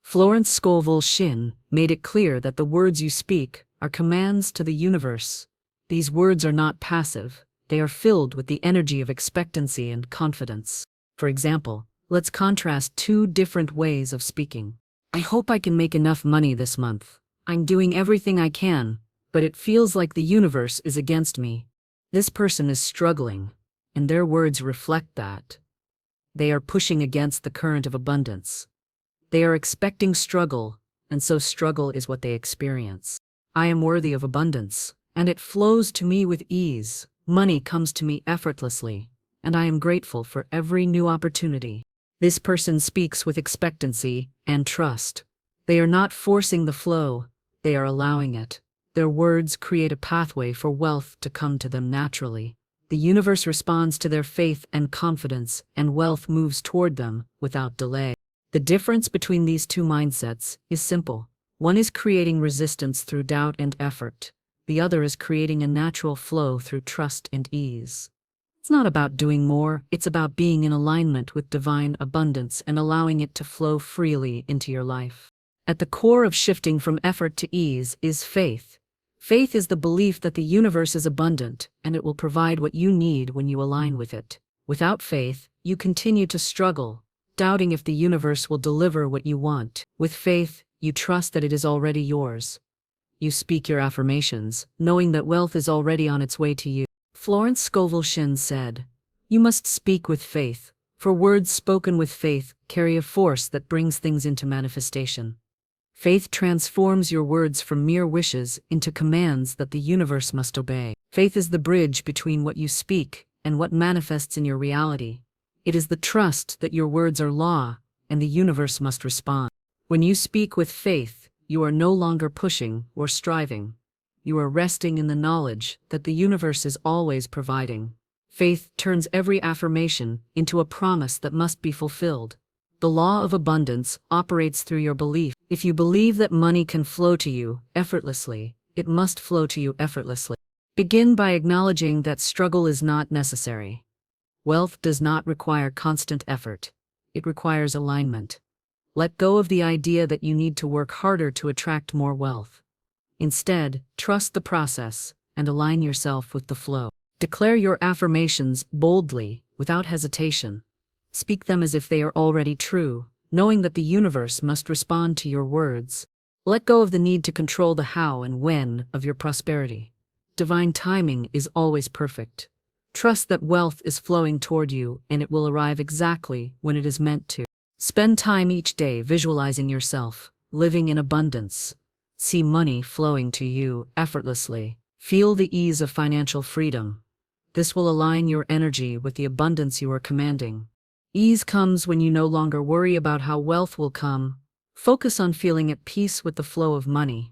Florence Scovel Shinn made it clear that the words you speak are commands to the universe. These words are not passive, they are filled with the energy of expectancy and confidence. For example, let's contrast two different ways of speaking. I hope I can make enough money this month. I'm doing everything I can, but it feels like the universe is against me. This person is struggling, and their words reflect that. They are pushing against the current of abundance. They are expecting struggle, and so struggle is what they experience. I am worthy of abundance, and it flows to me with ease. Money comes to me effortlessly, and I am grateful for every new opportunity. This person speaks with expectancy and trust. They are not forcing the flow, they are allowing it. Their words create a pathway for wealth to come to them naturally. The universe responds to their faith and confidence, and wealth moves toward them without delay. The difference between these two mindsets is simple. One is creating resistance through doubt and effort. The other is creating a natural flow through trust and ease. It's not about doing more, it's about being in alignment with divine abundance and allowing it to flow freely into your life. At the core of shifting from effort to ease is faith. Faith is the belief that the universe is abundant, and it will provide what you need when you align with it. Without faith, you continue to struggle, doubting if the universe will deliver what you want. With faith, you trust that it is already yours. You speak your affirmations, knowing that wealth is already on its way to you. Florence Scovel Shinn said, "You must speak with faith, for words spoken with faith carry a force that brings things into manifestation. Faith transforms your words from mere wishes into commands that the universe must obey. Faith is the bridge between what you speak and what manifests in your reality. It is the trust that your words are law, and the universe must respond. When you speak with faith, you are no longer pushing or striving. You are resting in the knowledge that the universe is always providing. Faith turns every affirmation into a promise that must be fulfilled. The law of abundance operates through your belief. If you believe that money can flow to you effortlessly, it must flow to you effortlessly. Begin by acknowledging that struggle is not necessary. Wealth does not require constant effort. It requires alignment. Let go of the idea that you need to work harder to attract more wealth. Instead, trust the process and align yourself with the flow. Declare your affirmations boldly, without hesitation. Speak them as if they are already true, knowing that the universe must respond to your words. Let go of the need to control the how and when of your prosperity. Divine timing is always perfect. Trust that wealth is flowing toward you, and it will arrive exactly when it is meant to. Spend time each day visualizing yourself, living in abundance. See money flowing to you effortlessly. Feel the ease of financial freedom. This will align your energy with the abundance you are commanding. Ease comes when you no longer worry about how wealth will come. Focus on feeling at peace with the flow of money.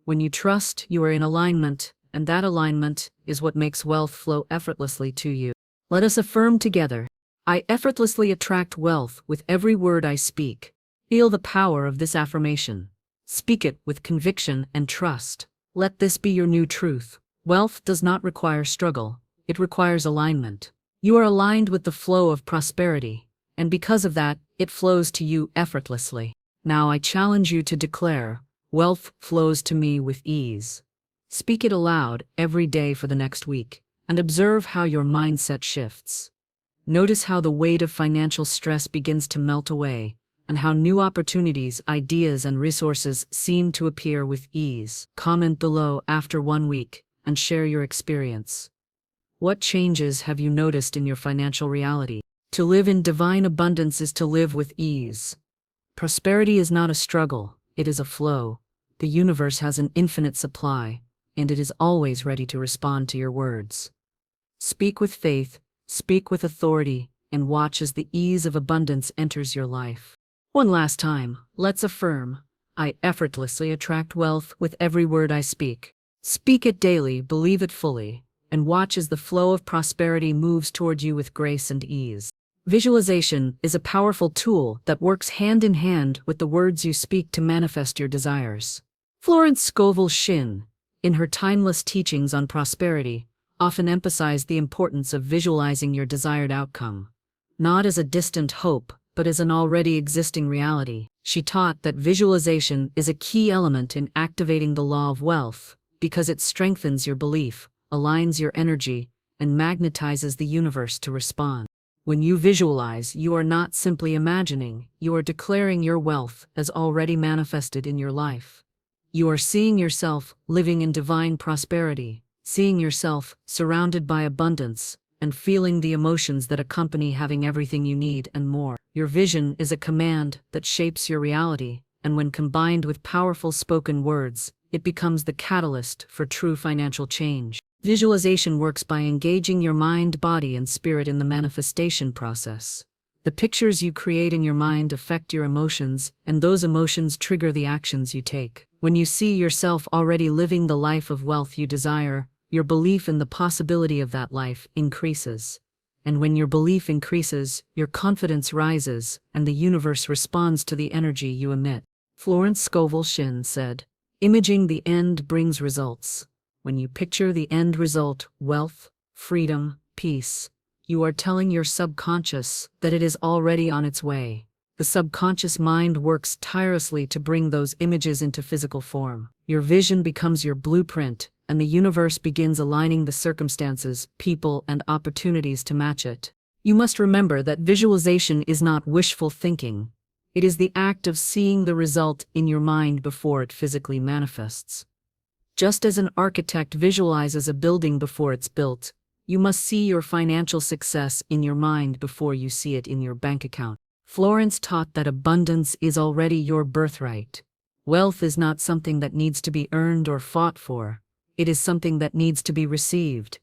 When you trust, you are in alignment, and that alignment is what makes wealth flow effortlessly to you. Let us affirm together. I effortlessly attract wealth with every word I speak. Feel the power of this affirmation. Speak it with conviction and trust. Let this be your new truth. Wealth does not require struggle. It requires alignment. You are aligned with the flow of prosperity, and because of that, it flows to you effortlessly. Now I challenge you to declare, wealth flows to me with ease. Speak it aloud every day for the next week, and observe how your mindset shifts. Notice how the weight of financial stress begins to melt away, and how new opportunities, ideas, and resources seem to appear with ease. Comment below after 1 week and share your experience. What changes have you noticed in your financial reality? To live in divine abundance is to live with ease. Prosperity is not a struggle, it is a flow. The universe has an infinite supply, and it is always ready to respond to your words. Speak with faith, speak with authority, and watch as the ease of abundance enters your life. One last time, let's affirm, I effortlessly attract wealth with every word I speak. Speak it daily, believe it fully, and watch as the flow of prosperity moves toward you with grace and ease. Visualization is a powerful tool that works hand in hand with the words you speak to manifest your desires. Florence Scovel Shinn, in her timeless teachings on prosperity, often emphasized the importance of visualizing your desired outcome, not as a distant hope, but as an already existing reality. She taught that visualization is a key element in activating the law of wealth, because it strengthens your belief, aligns your energy, and magnetizes the universe to respond. When you visualize, you are not simply imagining, you are declaring your wealth as already manifested in your life. You are seeing yourself living in divine prosperity, seeing yourself surrounded by abundance, and feeling the emotions that accompany having everything you need and more. Your vision is a command that shapes your reality, and when combined with powerful spoken words, it becomes the catalyst for true financial change. Visualization works by engaging your mind, body, and spirit in the manifestation process. The pictures you create in your mind affect your emotions, and those emotions trigger the actions you take. When you see yourself already living the life of wealth you desire, your belief in the possibility of that life increases. And when your belief increases, your confidence rises, and the universe responds to the energy you emit. Florence Scovel Shinn said, "Imaging the end brings results." When you picture the end result, wealth, freedom, peace, you are telling your subconscious that it is already on its way. The subconscious mind works tirelessly to bring those images into physical form. Your vision becomes your blueprint, and the universe begins aligning the circumstances, people, and opportunities to match it. You must remember that visualization is not wishful thinking. It is the act of seeing the result in your mind before it physically manifests. Just as an architect visualizes a building before it's built, you must see your financial success in your mind before you see it in your bank account. Florence taught that abundance is already your birthright. Wealth is not something that needs to be earned or fought for. It is something that needs to be received.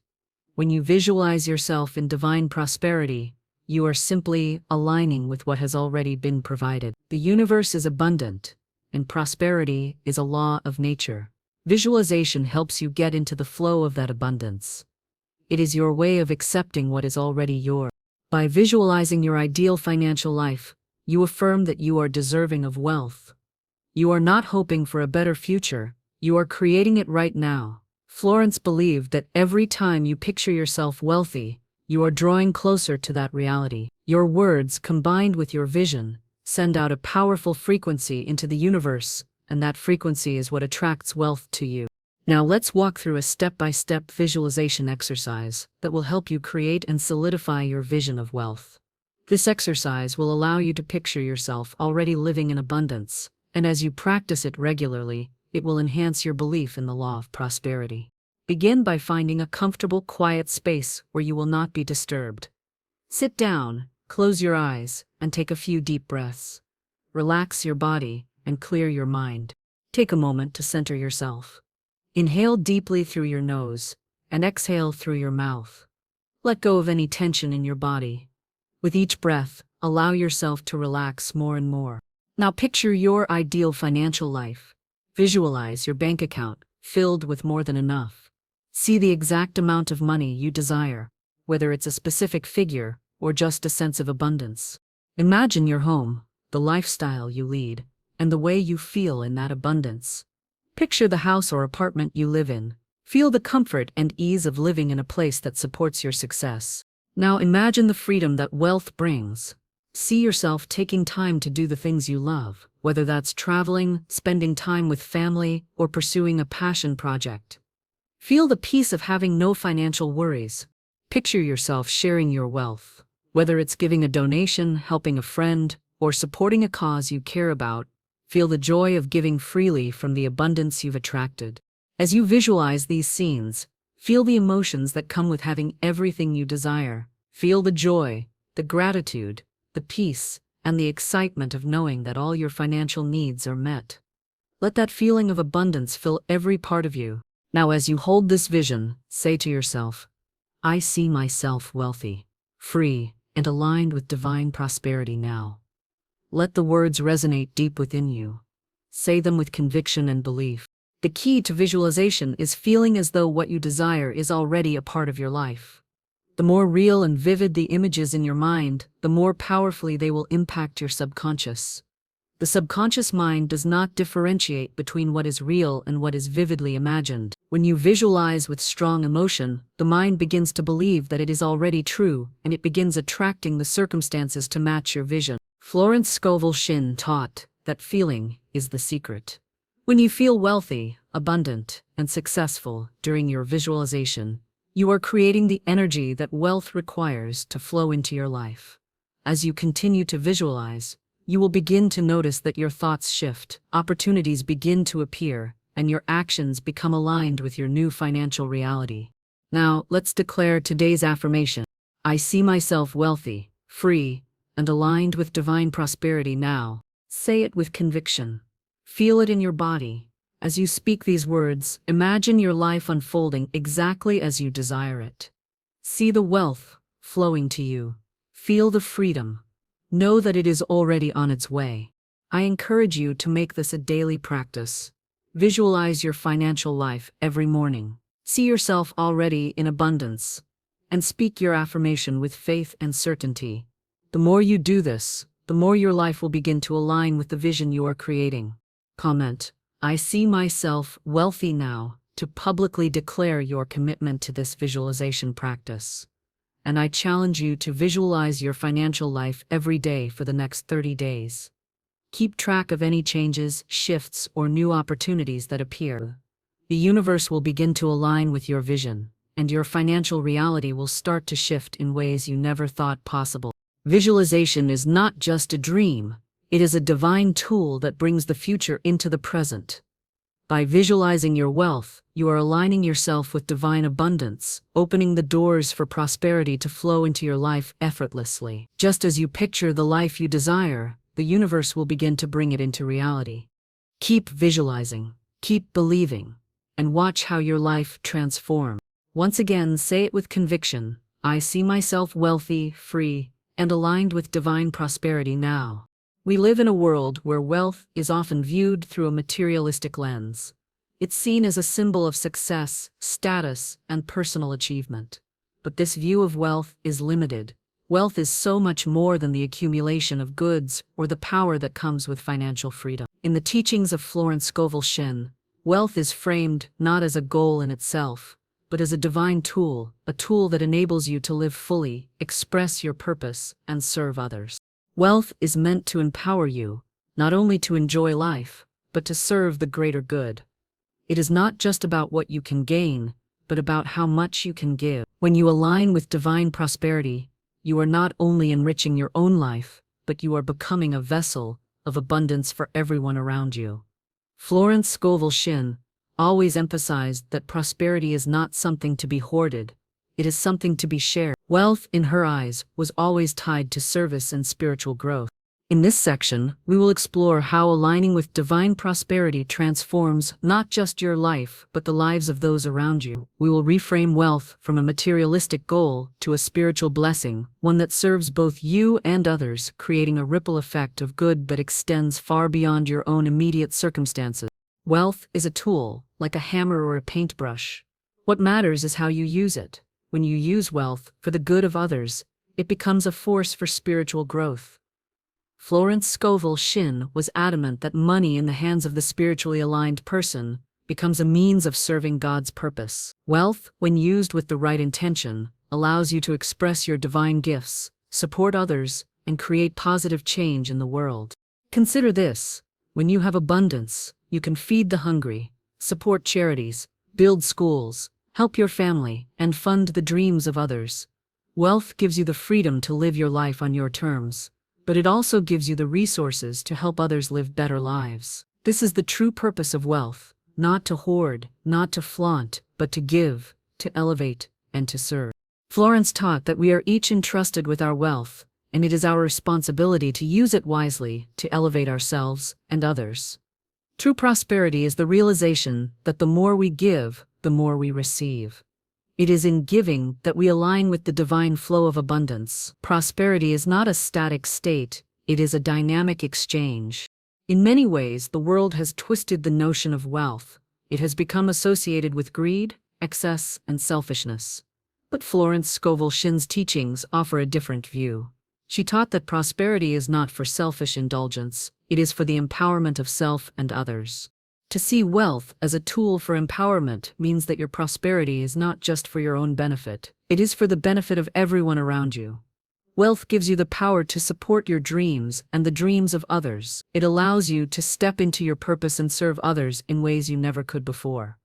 When you visualize yourself in divine prosperity, you are simply aligning with what has already been provided. The universe is abundant, and prosperity is a law of nature. Visualization helps you get into the flow of that abundance. It is your way of accepting what is already yours. By visualizing your ideal financial life, you affirm that you are deserving of wealth. You are not hoping for a better future, you are creating it right now. Florence believed that every time you picture yourself wealthy, you are drawing closer to that reality. Your words, combined with your vision, send out a powerful frequency into the universe, and that frequency is what attracts wealth to you. Now let's walk through a step-by-step visualization exercise that will help you create and solidify your vision of wealth. This exercise will allow you to picture yourself already living in abundance, and as you practice it regularly, it will enhance your belief in the law of prosperity. Begin by finding a comfortable, quiet space where you will not be disturbed. Sit down, close your eyes, and take a few deep breaths. Relax your body and clear your mind. Take a moment to center yourself. Inhale deeply through your nose and exhale through your mouth. Let go of any tension in your body. With each breath, allow yourself to relax more and more. Now picture your ideal financial life. Visualize your bank account filled with more than enough. See the exact amount of money you desire, whether it's a specific figure or just a sense of abundance. Imagine your home, the lifestyle you lead, and the way you feel in that abundance. Picture the house or apartment you live in. Feel the comfort and ease of living in a place that supports your success. Now imagine the freedom that wealth brings. See yourself taking time to do the things you love, whether that's traveling, spending time with family, or pursuing a passion project. Feel the peace of having no financial worries. Picture yourself sharing your wealth, whether it's giving a donation, helping a friend, or supporting a cause you care about. Feel the joy of giving freely from the abundance you've attracted. As you visualize these scenes, feel the emotions that come with having everything you desire. Feel the joy, the gratitude, the peace, and the excitement of knowing that all your financial needs are met. Let that feeling of abundance fill every part of you. Now, as you hold this vision, say to yourself, I see myself wealthy, free, and aligned with divine prosperity now. Let the words resonate deep within you. Say them with conviction and belief. The key to visualization is feeling as though what you desire is already a part of your life. The more real and vivid the images in your mind, the more powerfully they will impact your subconscious. The subconscious mind does not differentiate between what is real and what is vividly imagined. When you visualize with strong emotion, the mind begins to believe that it is already true, and it begins attracting the circumstances to match your vision. Florence Scovel Shinn taught that feeling is the secret. When you feel wealthy, abundant, and successful during your visualization, you are creating the energy that wealth requires to flow into your life. As you continue to visualize, you will begin to notice that your thoughts shift, opportunities begin to appear, and your actions become aligned with your new financial reality. Now, let's declare today's affirmation. I see myself wealthy, free, and aligned with divine prosperity now. Say it with conviction. Feel it in your body. As you speak these words, imagine your life unfolding exactly as you desire it. See the wealth flowing to you. Feel the freedom. Know that it is already on its way. I encourage you to make this a daily practice. Visualize your financial life every morning. See yourself already in abundance, and speak your affirmation with faith and certainty. The more you do this, the more your life will begin to align with the vision you are creating. Comment, I see myself wealthy now, to publicly declare your commitment to this visualization practice. And I challenge you to visualize your financial life every day for the next 30 days. Keep track of any changes, shifts, or new opportunities that appear. The universe will begin to align with your vision, and your financial reality will start to shift in ways you never thought possible. Visualization is not just a dream, it is a divine tool that brings the future into the present. By visualizing your wealth, you are aligning yourself with divine abundance, opening the doors for prosperity to flow into your life effortlessly. Just as you picture the life you desire, the universe will begin to bring it into reality. Keep visualizing, keep believing, and watch how your life transforms. Once again, say it with conviction. I see myself wealthy, free, and aligned with divine prosperity now. We live in a world where wealth is often viewed through a materialistic lens. It's seen as a symbol of success, status, and personal achievement. But this view of wealth is limited. Wealth is so much more than the accumulation of goods or the power that comes with financial freedom. In the teachings of Florence Scovel Shinn, wealth is framed not as a goal in itself, but as a divine tool, a tool that enables you to live fully, express your purpose, and serve others. Wealth is meant to empower you, not only to enjoy life, but to serve the greater good. It is not just about what you can gain, but about how much you can give. When you align with divine prosperity, you are not only enriching your own life, but you are becoming a vessel of abundance for everyone around you. Florence Scovel Shinn always emphasized that prosperity is not something to be hoarded, it is something to be shared. Wealth, in her eyes, was always tied to service and spiritual growth. In this section, we will explore how aligning with divine prosperity transforms not just your life, but the lives of those around you. We will reframe wealth from a materialistic goal to a spiritual blessing, one that serves both you and others, creating a ripple effect of good that extends far beyond your own immediate circumstances. Wealth is a tool, like a hammer or a paintbrush. What matters is how you use it. When you use wealth for the good of others, it becomes a force for spiritual growth. Florence Scovel Shinn was adamant that money in the hands of the spiritually aligned person becomes a means of serving God's purpose. Wealth, when used with the right intention, allows you to express your divine gifts, support others, and create positive change in the world. Consider this: when you have abundance, you can feed the hungry, support charities, build schools, help your family, and fund the dreams of others. Wealth gives you the freedom to live your life on your terms, but it also gives you the resources to help others live better lives. This is the true purpose of wealth: not to hoard, not to flaunt, but to give, to elevate, and to serve. Florence taught that we are each entrusted with our wealth, and it is our responsibility to use it wisely to elevate ourselves and others. True prosperity is the realization that the more we give, the more we receive. It is in giving that we align with the divine flow of abundance. Prosperity is not a static state, it is a dynamic exchange. In many ways, the world has twisted the notion of wealth. It has become associated with greed, excess, and selfishness. But Florence Scovel Shinn's teachings offer a different view. She taught that prosperity is not for selfish indulgence, it is for the empowerment of self and others. To see wealth as a tool for empowerment means that your prosperity is not just for your own benefit, it is for the benefit of everyone around you. Wealth gives you the power to support your dreams and the dreams of others. It allows you to step into your purpose and serve others in ways you never could before.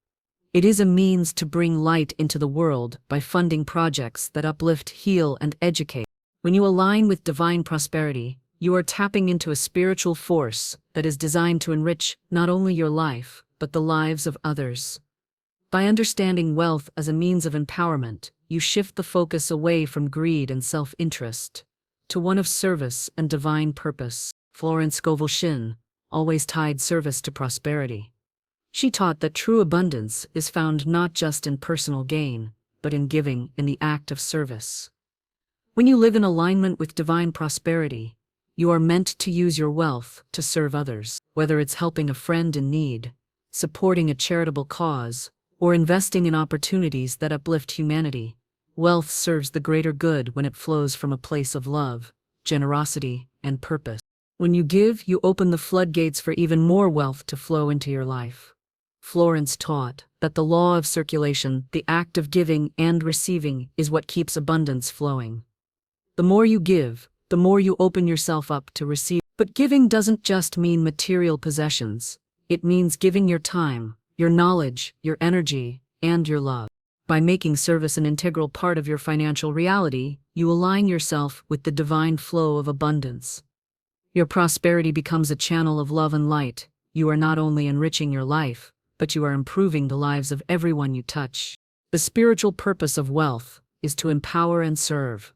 It is a means to bring light into the world by funding projects that uplift, heal, and educate. When you align with divine prosperity, you are tapping into a spiritual force that is designed to enrich not only your life, but the lives of others. By understanding wealth as a means of empowerment, you shift the focus away from greed and self-interest to one of service and divine purpose. Florence Scovel Shinn always tied service to prosperity. She taught that true abundance is found not just in personal gain, but in giving, in the act of service. When you live in alignment with divine prosperity, you are meant to use your wealth to serve others, whether it's helping a friend in need, supporting a charitable cause, or investing in opportunities that uplift humanity. Wealth serves the greater good when it flows from a place of love, generosity, and purpose. When you give, you open the floodgates for even more wealth to flow into your life. Florence taught that the law of circulation, the act of giving and receiving, is what keeps abundance flowing. The more you give, the more you open yourself up to receive. But giving doesn't just mean material possessions. It means giving your time, your knowledge, your energy, and your love. By making service an integral part of your financial reality, you align yourself with the divine flow of abundance. Your prosperity becomes a channel of love and light. You are not only enriching your life, but you are improving the lives of everyone you touch. The spiritual purpose of wealth is to empower and serve.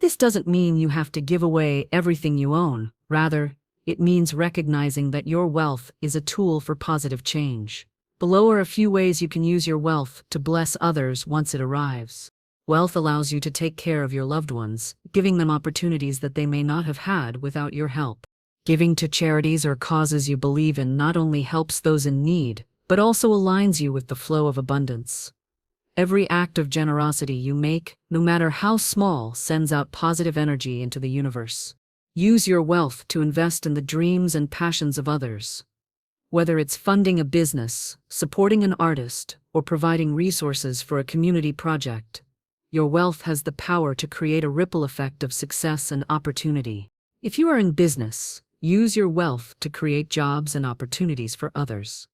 This doesn't mean you have to give away everything you own. Rather, it means recognizing that your wealth is a tool for positive change. Below are a few ways you can use your wealth to bless others once it arrives. Wealth allows you to take care of your loved ones, giving them opportunities that they may not have had without your help. Giving to charities or causes you believe in not only helps those in need, but also aligns you with the flow of abundance. Every act of generosity you make, no matter how small, sends out positive energy into the universe. Use your wealth to invest in the dreams and passions of others. Whether it's funding a business, supporting an artist, or providing resources for a community project, your wealth has the power to create a ripple effect of success and opportunity. If you are in business, use your wealth to create jobs and opportunities for others.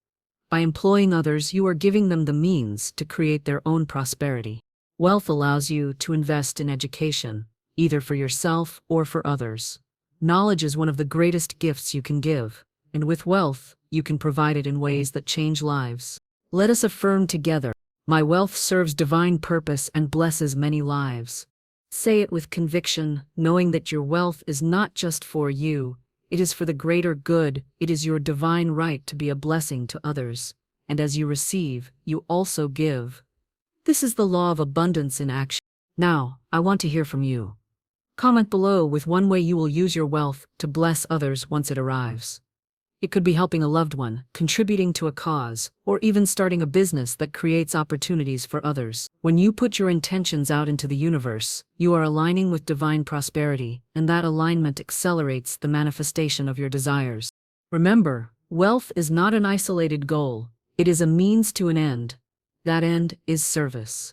By employing others, you are giving them the means to create their own prosperity. Wealth allows you to invest in education, either for yourself or for others. Knowledge is one of the greatest gifts you can give, and with wealth, you can provide it in ways that change lives. Let us affirm together: my wealth serves divine purpose and blesses many lives. Say it with conviction, knowing that your wealth is not just for you, it is for the greater good. It is your divine right to be a blessing to others, and as you receive, you also give. This is the law of abundance in action. Now, I want to hear from you. Comment below with one way you will use your wealth to bless others once it arrives. It could be helping a loved one, contributing to a cause, or even starting a business that creates opportunities for others. When you put your intentions out into the universe, you are aligning with divine prosperity, and that alignment accelerates the manifestation of your desires. Remember, wealth is not an isolated goal, it is a means to an end. That end is service.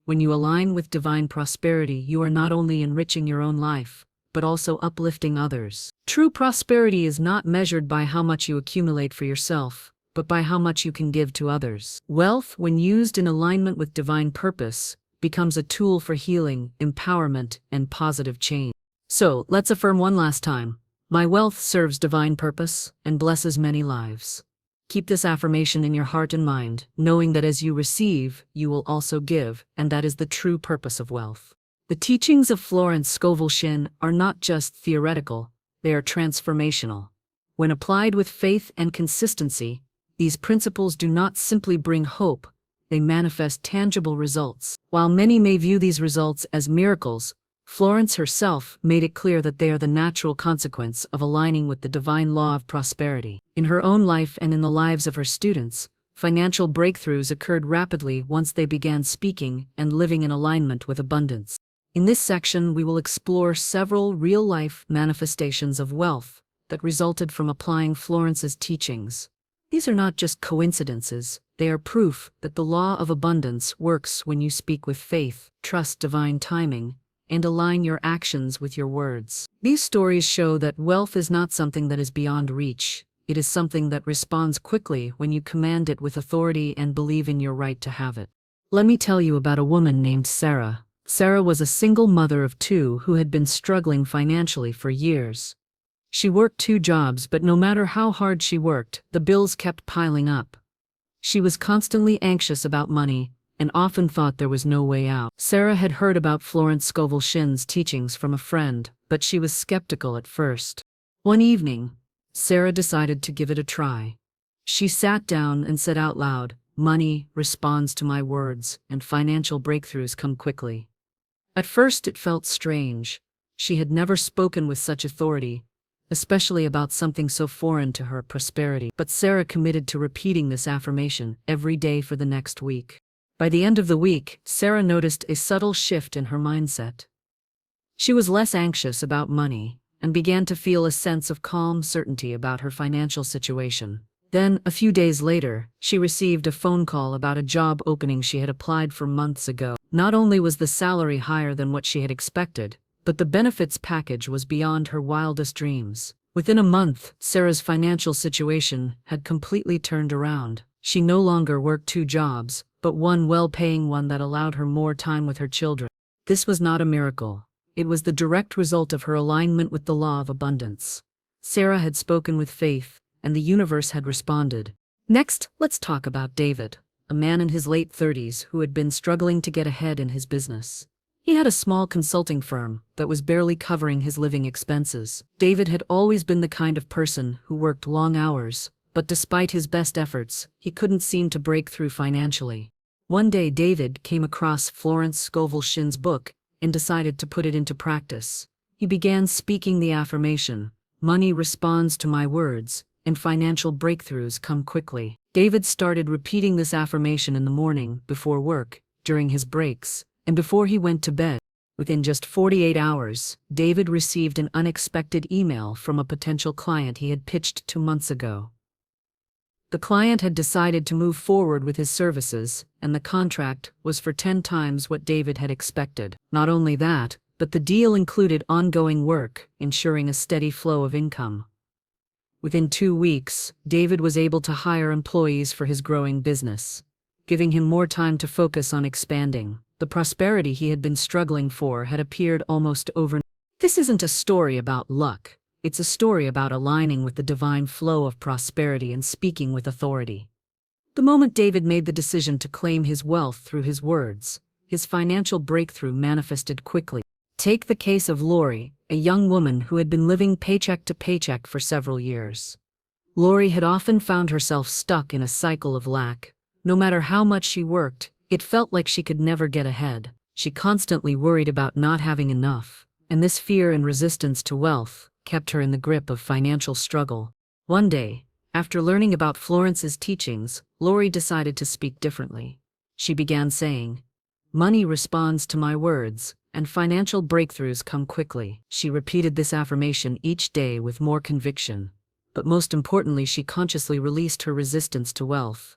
When you align with divine prosperity, you are not only enriching your own life, but also uplifting others. True prosperity is not measured by how much you accumulate for yourself, but by how much you can give to others. Wealth, when used in alignment with divine purpose, becomes a tool for healing, empowerment, and positive change. So, let's affirm one last time. My wealth serves divine purpose and blesses many lives. Keep this affirmation in your heart and mind, knowing that as you receive, you will also give, and that is the true purpose of wealth. The teachings of Florence Scovel Shinn are not just theoretical, they are transformational. When applied with faith and consistency, these principles do not simply bring hope, they manifest tangible results. While many may view these results as miracles, Florence herself made it clear that they are the natural consequence of aligning with the divine law of prosperity. In her own life and in the lives of her students, financial breakthroughs occurred rapidly once they began speaking and living in alignment with abundance. In this section, we will explore several real-life manifestations of wealth that resulted from applying Florence's teachings. These are not just coincidences, they are proof that the law of abundance works when you speak with faith, trust divine timing, and align your actions with your words. These stories show that wealth is not something that is beyond reach. It is something that responds quickly when you command it with authority and believe in your right to have it. Let me tell you about a woman named Sarah. Sarah was a single mother of two who had been struggling financially for years. She worked 2 jobs, but no matter how hard she worked, the bills kept piling up. She was constantly anxious about money and often thought there was no way out. Sarah had heard about Florence Scovel Shinn's teachings from a friend, but she was skeptical at first. One evening, Sarah decided to give it a try. She sat down and said out loud, "Money responds to my words, and financial breakthroughs come quickly." At first it felt strange. She had never spoken with such authority, especially about something so foreign to her, prosperity. But Sarah committed to repeating this affirmation every day for the next week. By the end of the week, Sarah noticed a subtle shift in her mindset. She was less anxious about money and began to feel a sense of calm certainty about her financial situation. Then, a few days later, she received a phone call about a job opening she had applied for months ago. Not only was the salary higher than what she had expected, but the benefits package was beyond her wildest dreams. Within a month, Sarah's financial situation had completely turned around. She no longer worked 2 jobs, but one well-paying one that allowed her more time with her children. This was not a miracle. It was the direct result of her alignment with the law of abundance. Sarah had spoken with faith, and the universe had responded. Next, let's talk about David, a man in his late 30s who had been struggling to get ahead in his business. He had a small consulting firm that was barely covering his living expenses. David had always been the kind of person who worked long hours, but despite his best efforts, he couldn't seem to break through financially. One day David came across Florence Scovel Shinn's book and decided to put it into practice. He began speaking the affirmation, "Money responds to my words, and financial breakthroughs come quickly." David started repeating this affirmation in the morning, before work, during his breaks, and before he went to bed. Within just 48 hours, David received an unexpected email from a potential client he had pitched 2 months ago. The client had decided to move forward with his services, and the contract was for 10 times what David had expected. Not only that, but the deal included ongoing work, ensuring a steady flow of income. Within 2 weeks, David was able to hire employees for his growing business, giving him more time to focus on expanding. The prosperity he had been struggling for had appeared almost overnight. This isn't a story about luck. It's a story about aligning with the divine flow of prosperity and speaking with authority. The moment David made the decision to claim his wealth through his words, his financial breakthrough manifested quickly. Take the case of Lori, a young woman who had been living paycheck to paycheck for several years. Lori had often found herself stuck in a cycle of lack. No matter how much she worked, it felt like she could never get ahead. She constantly worried about not having enough, and this fear and resistance to wealth kept her in the grip of financial struggle. One day, after learning about Florence's teachings, Lori decided to speak differently. She began saying, "Money responds to my words, and financial breakthroughs come quickly." She repeated this affirmation each day with more conviction, but most importantly, she consciously released her resistance to wealth.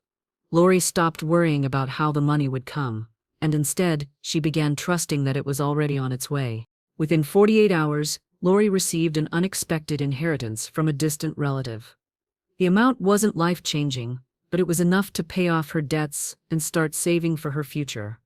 Lori stopped worrying about how the money would come, and instead, she began trusting that it was already on its way. Within 48 hours, Lori received an unexpected inheritance from a distant relative. The amount wasn't life-changing, but it was enough to pay off her debts and start saving for her future.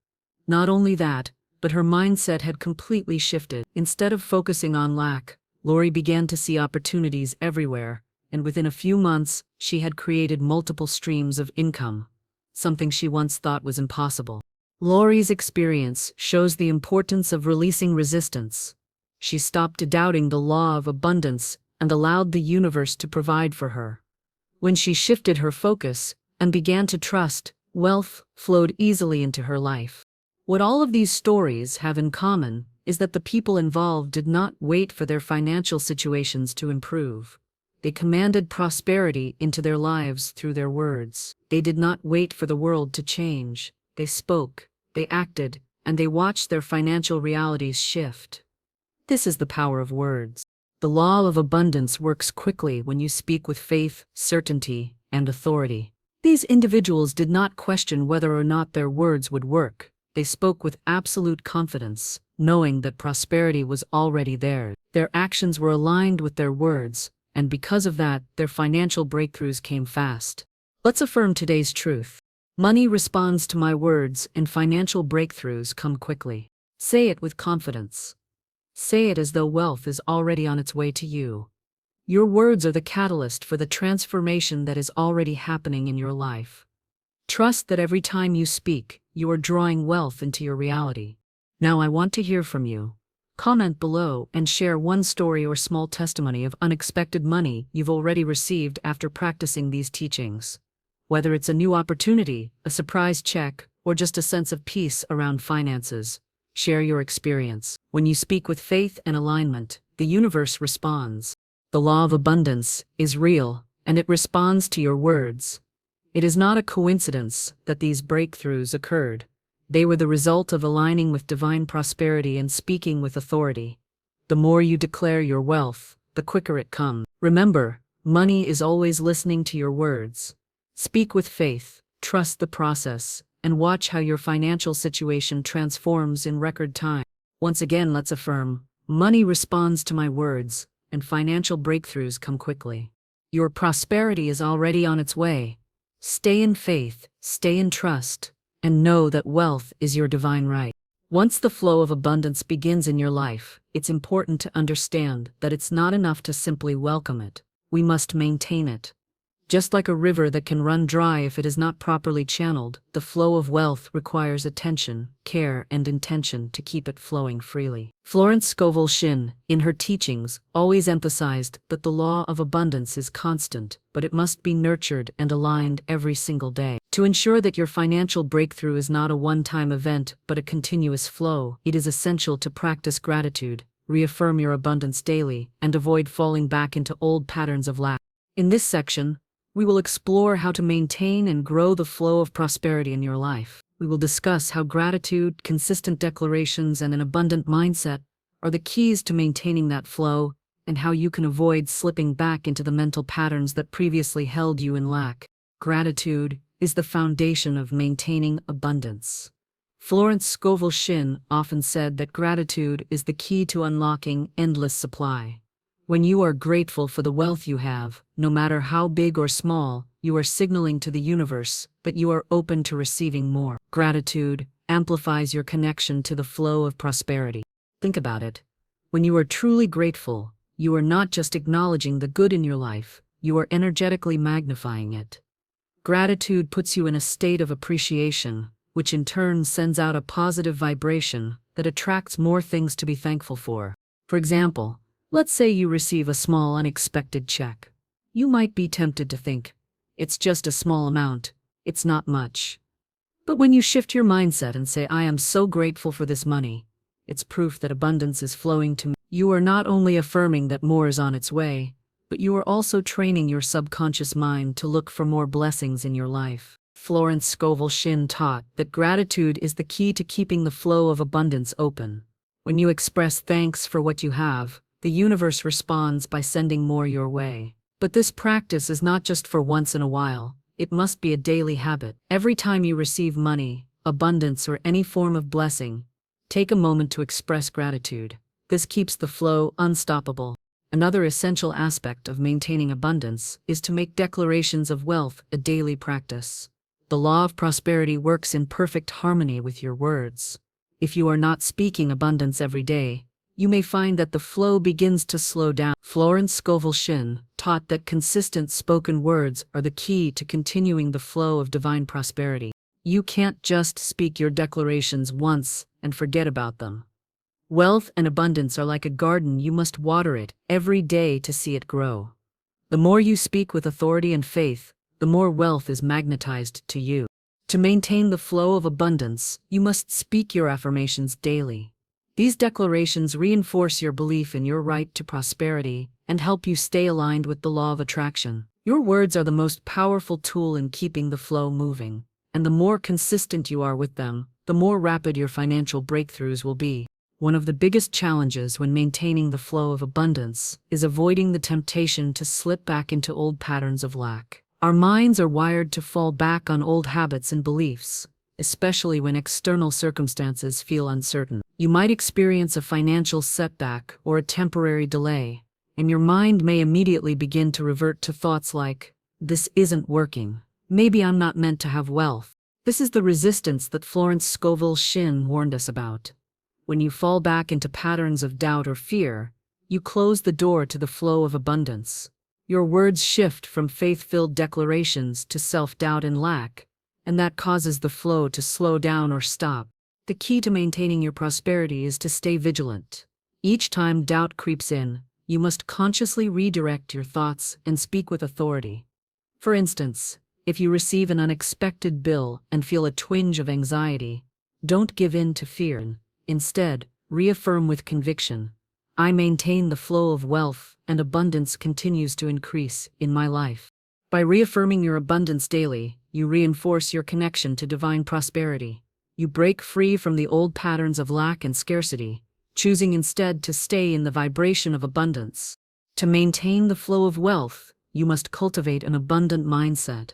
Not only that, but her mindset had completely shifted. Instead of focusing on lack, Lori began to see opportunities everywhere, and within a few months, she had created multiple streams of income, something she once thought was impossible. Lori's experience shows the importance of releasing resistance. She stopped doubting the law of abundance and allowed the universe to provide for her. When she shifted her focus and began to trust, wealth flowed easily into her life. What all of these stories have in common is that the people involved did not wait for their financial situations to improve. They commanded prosperity into their lives through their words. They did not wait for the world to change. They spoke, they acted, and they watched their financial realities shift. This is the power of words. The law of abundance works quickly when you speak with faith, certainty, and authority. These individuals did not question whether or not their words would work. They spoke with absolute confidence, knowing that prosperity was already theirs. Their actions were aligned with their words, and because of that, their financial breakthroughs came fast. Let's affirm today's truth. Money responds to my words, and financial breakthroughs come quickly. Say it with confidence. Say it as though wealth is already on its way to you. Your words are the catalyst for the transformation that is already happening in your life. Trust that every time you speak, you are drawing wealth into your reality. Now I want to hear from you. Comment below and share one story or small testimony of unexpected money you've already received after practicing these teachings. Whether it's a new opportunity, a surprise check, or just a sense of peace around finances, share your experience. When you speak with faith and alignment, the universe responds. The law of abundance is real, and it responds to your words. It is not a coincidence that these breakthroughs occurred. They were the result of aligning with divine prosperity and speaking with authority. The more you declare your wealth, the quicker it comes. Remember, money is always listening to your words. Speak with faith, trust the process, and watch how your financial situation transforms in record time. Once again, let's affirm, money responds to my words, and financial breakthroughs come quickly. Your prosperity is already on its way. Stay in faith, stay in trust, and know that wealth is your divine right. Once the flow of abundance begins in your life, it's important to understand that it's not enough to simply welcome it. We must maintain it. Just like a river that can run dry if it is not properly channeled, the flow of wealth requires attention, care, and intention to keep it flowing freely. Florence Scovel Shinn, in her teachings, always emphasized that the law of abundance is constant, but it must be nurtured and aligned every single day. To ensure that your financial breakthrough is not a one-time event but a continuous flow, it is essential to practice gratitude, reaffirm your abundance daily, and avoid falling back into old patterns of lack. In this section, we will explore how to maintain and grow the flow of prosperity in your life. We will discuss how gratitude, consistent declarations, and an abundant mindset are the keys to maintaining that flow, and how you can avoid slipping back into the mental patterns that previously held you in lack. Gratitude is the foundation of maintaining abundance. Florence Scovel Shinn often said that gratitude is the key to unlocking endless supply. When you are grateful for the wealth you have, no matter how big or small, you are signaling to the universe that you are open to receiving more. Gratitude amplifies your connection to the flow of prosperity. Think about it. When you are truly grateful, you are not just acknowledging the good in your life, you are energetically magnifying it. Gratitude puts you in a state of appreciation, which in turn sends out a positive vibration that attracts more things to be thankful for. For example, let's say you receive a small unexpected check. You might be tempted to think, it's just a small amount, it's not much. But when you shift your mindset and say, I am so grateful for this money, it's proof that abundance is flowing to me. You are not only affirming that more is on its way, but you are also training your subconscious mind to look for more blessings in your life. Florence Scovel Shinn taught that gratitude is the key to keeping the flow of abundance open. When you express thanks for what you have, the universe responds by sending more your way. But this practice is not just for once in a while, it must be a daily habit. Every time you receive money, abundance, or any form of blessing, take a moment to express gratitude. This keeps the flow unstoppable. Another essential aspect of maintaining abundance is to make declarations of wealth a daily practice. The law of prosperity works in perfect harmony with your words. If you are not speaking abundance every day, you may find that the flow begins to slow down. Florence Scovel Shinn taught that consistent spoken words are the key to continuing the flow of divine prosperity. You can't just speak your declarations once and forget about them. Wealth and abundance are like a garden. You must water it every day to see it grow. The more you speak with authority and faith, the more wealth is magnetized to you. To maintain the flow of abundance, you must speak your affirmations daily. These declarations reinforce your belief in your right to prosperity and help you stay aligned with the law of attraction. Your words are the most powerful tool in keeping the flow moving, and the more consistent you are with them, the more rapid your financial breakthroughs will be. One of the biggest challenges when maintaining the flow of abundance is avoiding the temptation to slip back into old patterns of lack. Our minds are wired to fall back on old habits and beliefs, especially when external circumstances feel uncertain. You might experience a financial setback or a temporary delay, and your mind may immediately begin to revert to thoughts like, this isn't working, maybe I'm not meant to have wealth. This is the resistance that Florence Scovel Shinn warned us about. When you fall back into patterns of doubt or fear, you close the door to the flow of abundance. Your words shift from faith-filled declarations to self-doubt and lack, and that causes the flow to slow down or stop. The key to maintaining your prosperity is to stay vigilant. Each time doubt creeps in, you must consciously redirect your thoughts and speak with authority. For instance, if you receive an unexpected bill and feel a twinge of anxiety, don't give in to fear. Instead, reaffirm with conviction, I maintain the flow of wealth and abundance continues to increase in my life. By reaffirming your abundance daily, you reinforce your connection to divine prosperity. You break free from the old patterns of lack and scarcity, choosing instead to stay in the vibration of abundance. To maintain the flow of wealth, you must cultivate an abundant mindset.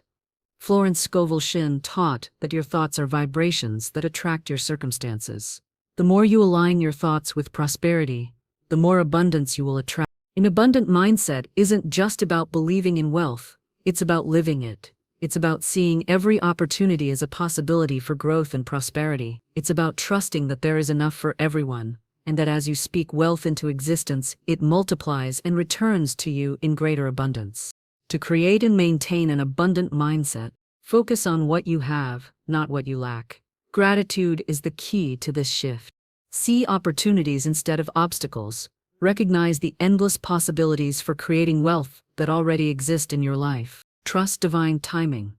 Florence Scovel Shinn taught that your thoughts are vibrations that attract your circumstances. The more you align your thoughts with prosperity, the more abundance you will attract. An abundant mindset isn't just about believing in wealth, it's about living it. It's about seeing every opportunity as a possibility for growth and prosperity. It's about trusting that there is enough for everyone, and that as you speak wealth into existence, it multiplies and returns to you in greater abundance. To create and maintain an abundant mindset, focus on what you have, not what you lack. Gratitude is the key to this shift. See opportunities instead of obstacles. Recognize the endless possibilities for creating wealth that already exist in your life. Trust divine timing.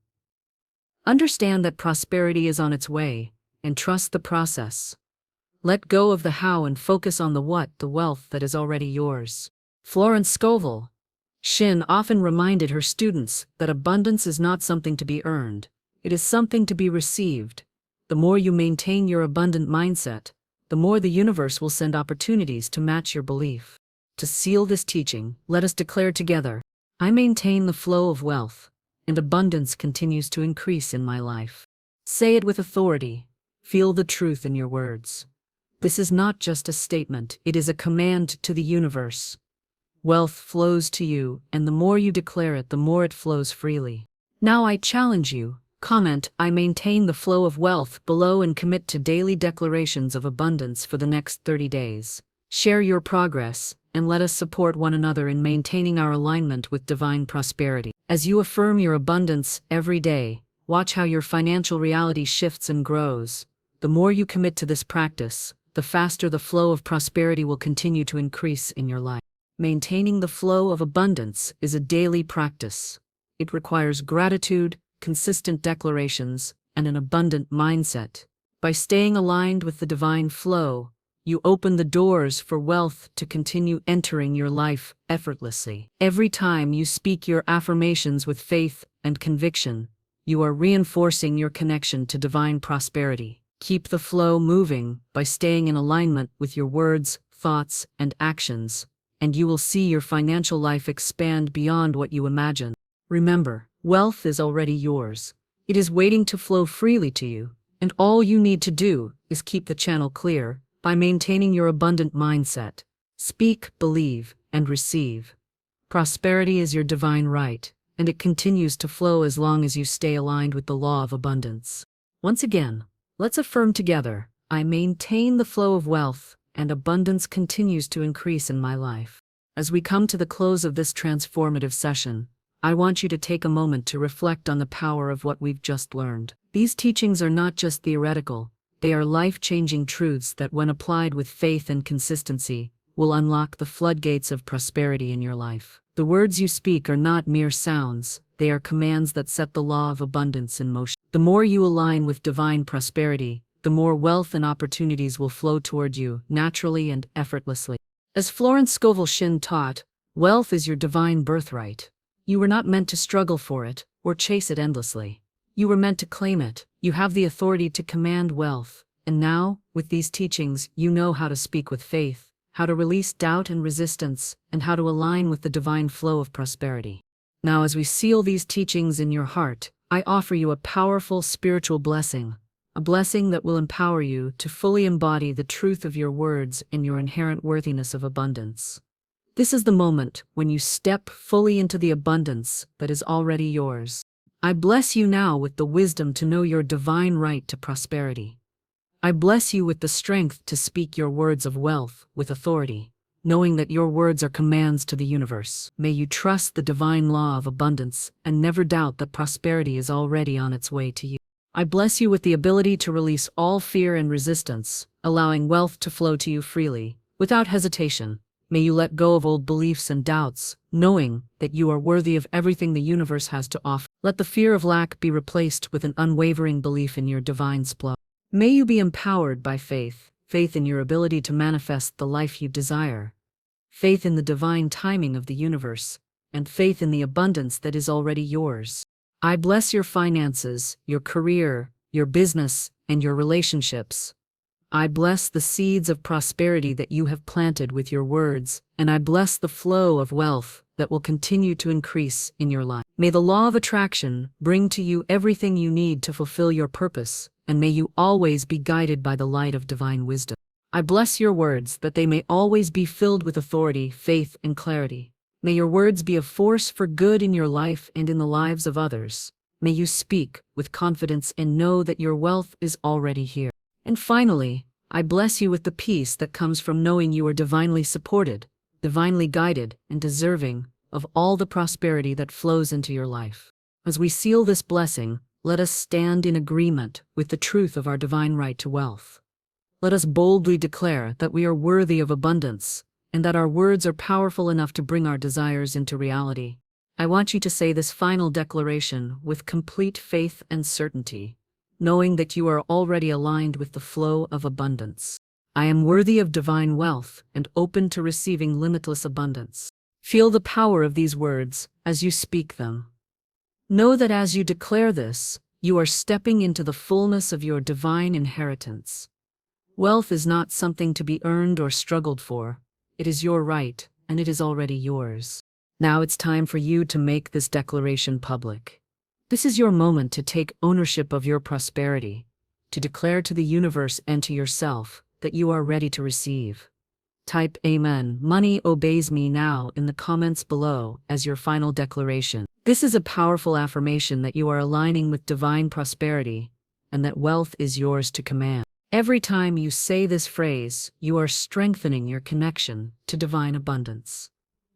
Understand that prosperity is on its way, and trust the process. Let go of the how and focus on the what, the wealth that is already yours. Florence Scovel Shinn often reminded her students that abundance is not something to be earned, it is something to be received. The more you maintain your abundant mindset, the more the universe will send opportunities to match your belief. To seal this teaching, let us declare together, I maintain the flow of wealth, and abundance continues to increase in my life. Say it with authority. Feel the truth in your words. This is not just a statement, it is a command to the universe. Wealth flows to you, and the more you declare it, the more it flows freely. Now I challenge you. Comment, I maintain the flow of wealth below and commit to daily declarations of abundance for the next 30 days. Share your progress, and let us support one another in maintaining our alignment with divine prosperity. As you affirm your abundance every day, watch how your financial reality shifts and grows. The more you commit to this practice, the faster the flow of prosperity will continue to increase in your life. Maintaining the flow of abundance is a daily practice. It requires gratitude, consistent declarations, and an abundant mindset. By staying aligned with the divine flow, you open the doors for wealth to continue entering your life effortlessly. Every time you speak your affirmations with faith and conviction, you are reinforcing your connection to divine prosperity. Keep the flow moving by staying in alignment with your words, thoughts, and actions, and you will see your financial life expand beyond what you imagine. Remember, wealth is already yours. It is waiting to flow freely to you, and all you need to do is keep the channel clear by maintaining your abundant mindset. Speak, believe, and receive. Prosperity is your divine right, and it continues to flow as long as you stay aligned with the law of abundance. Once again, let's affirm together, I maintain the flow of wealth, and abundance continues to increase in my life. As we come to the close of this transformative session, I want you to take a moment to reflect on the power of what we've just learned. These teachings are not just theoretical, they are life-changing truths that, when applied with faith and consistency, will unlock the floodgates of prosperity in your life. The words you speak are not mere sounds, they are commands that set the law of abundance in motion. The more you align with divine prosperity, the more wealth and opportunities will flow toward you naturally and effortlessly. As Florence Scovel Shinn taught, wealth is your divine birthright. You were not meant to struggle for it or chase it endlessly. You were meant to claim it. You have the authority to command wealth. And now, with these teachings, you know how to speak with faith, how to release doubt and resistance, and how to align with the divine flow of prosperity. Now, as we seal these teachings in your heart, I offer you a powerful spiritual blessing, a blessing that will empower you to fully embody the truth of your words and your inherent worthiness of abundance. This is the moment when you step fully into the abundance that is already yours. I bless you now with the wisdom to know your divine right to prosperity. I bless you with the strength to speak your words of wealth with authority, knowing that your words are commands to the universe. May you trust the divine law of abundance and never doubt that prosperity is already on its way to you. I bless you with the ability to release all fear and resistance, allowing wealth to flow to you freely, without hesitation. May you let go of old beliefs and doubts, knowing that you are worthy of everything the universe has to offer. Let the fear of lack be replaced with an unwavering belief in your divine splendor. May you be empowered by faith in your ability to manifest the life you desire, faith in the divine timing of the universe, and faith in the abundance that is already yours. I bless your finances, your career, your business, and your relationships. I bless the seeds of prosperity that you have planted with your words, and I bless the flow of wealth that will continue to increase in your life. May the law of attraction bring to you everything you need to fulfill your purpose, and may you always be guided by the light of divine wisdom. I bless your words that they may always be filled with authority, faith, and clarity. May your words be a force for good in your life and in the lives of others. May you speak with confidence and know that your wealth is already here. And finally, I bless you with the peace that comes from knowing you are divinely supported, divinely guided, and deserving of all the prosperity that flows into your life. As we seal this blessing, let us stand in agreement with the truth of our divine right to wealth. Let us boldly declare that we are worthy of abundance, and that our words are powerful enough to bring our desires into reality. I want you to say this final declaration with complete faith and certainty, knowing that you are already aligned with the flow of abundance. I am worthy of divine wealth and open to receiving limitless abundance. Feel the power of these words as you speak them. Know that as you declare this, you are stepping into the fullness of your divine inheritance. Wealth is not something to be earned or struggled for. It is your right, and it is already yours. Now it's time for you to make this declaration public. This is your moment to take ownership of your prosperity, to declare to the universe and to yourself that you are ready to receive. Type Amen. Money obeys me now in the comments below as your final declaration. This is a powerful affirmation that you are aligning with divine prosperity and that wealth is yours to command. Every time you say this phrase, you are strengthening your connection to divine abundance.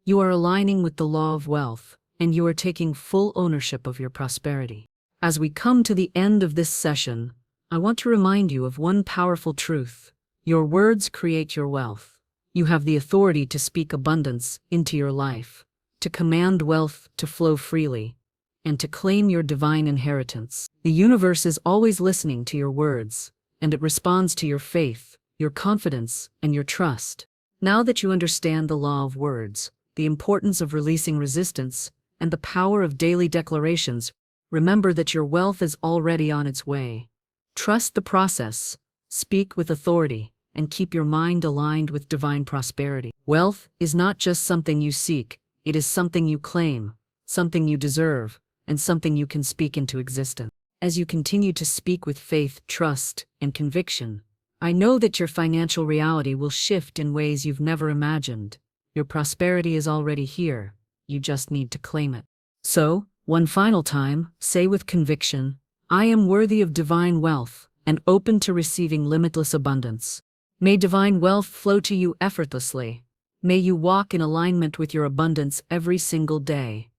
You are aligning with the law of wealth, and you are taking full ownership of your prosperity. As we come to the end of this session, I want to remind you of one powerful truth. Your words create your wealth. You have the authority to speak abundance into your life, to command wealth to flow freely, and to claim your divine inheritance. The universe is always listening to your words, and it responds to your faith, your confidence, and your trust. Now that you understand the law of words, the importance of releasing resistance, and the power of daily declarations, remember that your wealth is already on its way. Trust the process, speak with authority, and keep your mind aligned with divine prosperity. Wealth is not just something you seek, it is something you claim, something you deserve, and something you can speak into existence. As you continue to speak with faith, trust, and conviction, I know that your financial reality will shift in ways you've never imagined. Your prosperity is already here, you just need to claim it. So, one final time, say with conviction, I am worthy of divine wealth and open to receiving limitless abundance. May divine wealth flow to you effortlessly. May you walk in alignment with your abundance every single day.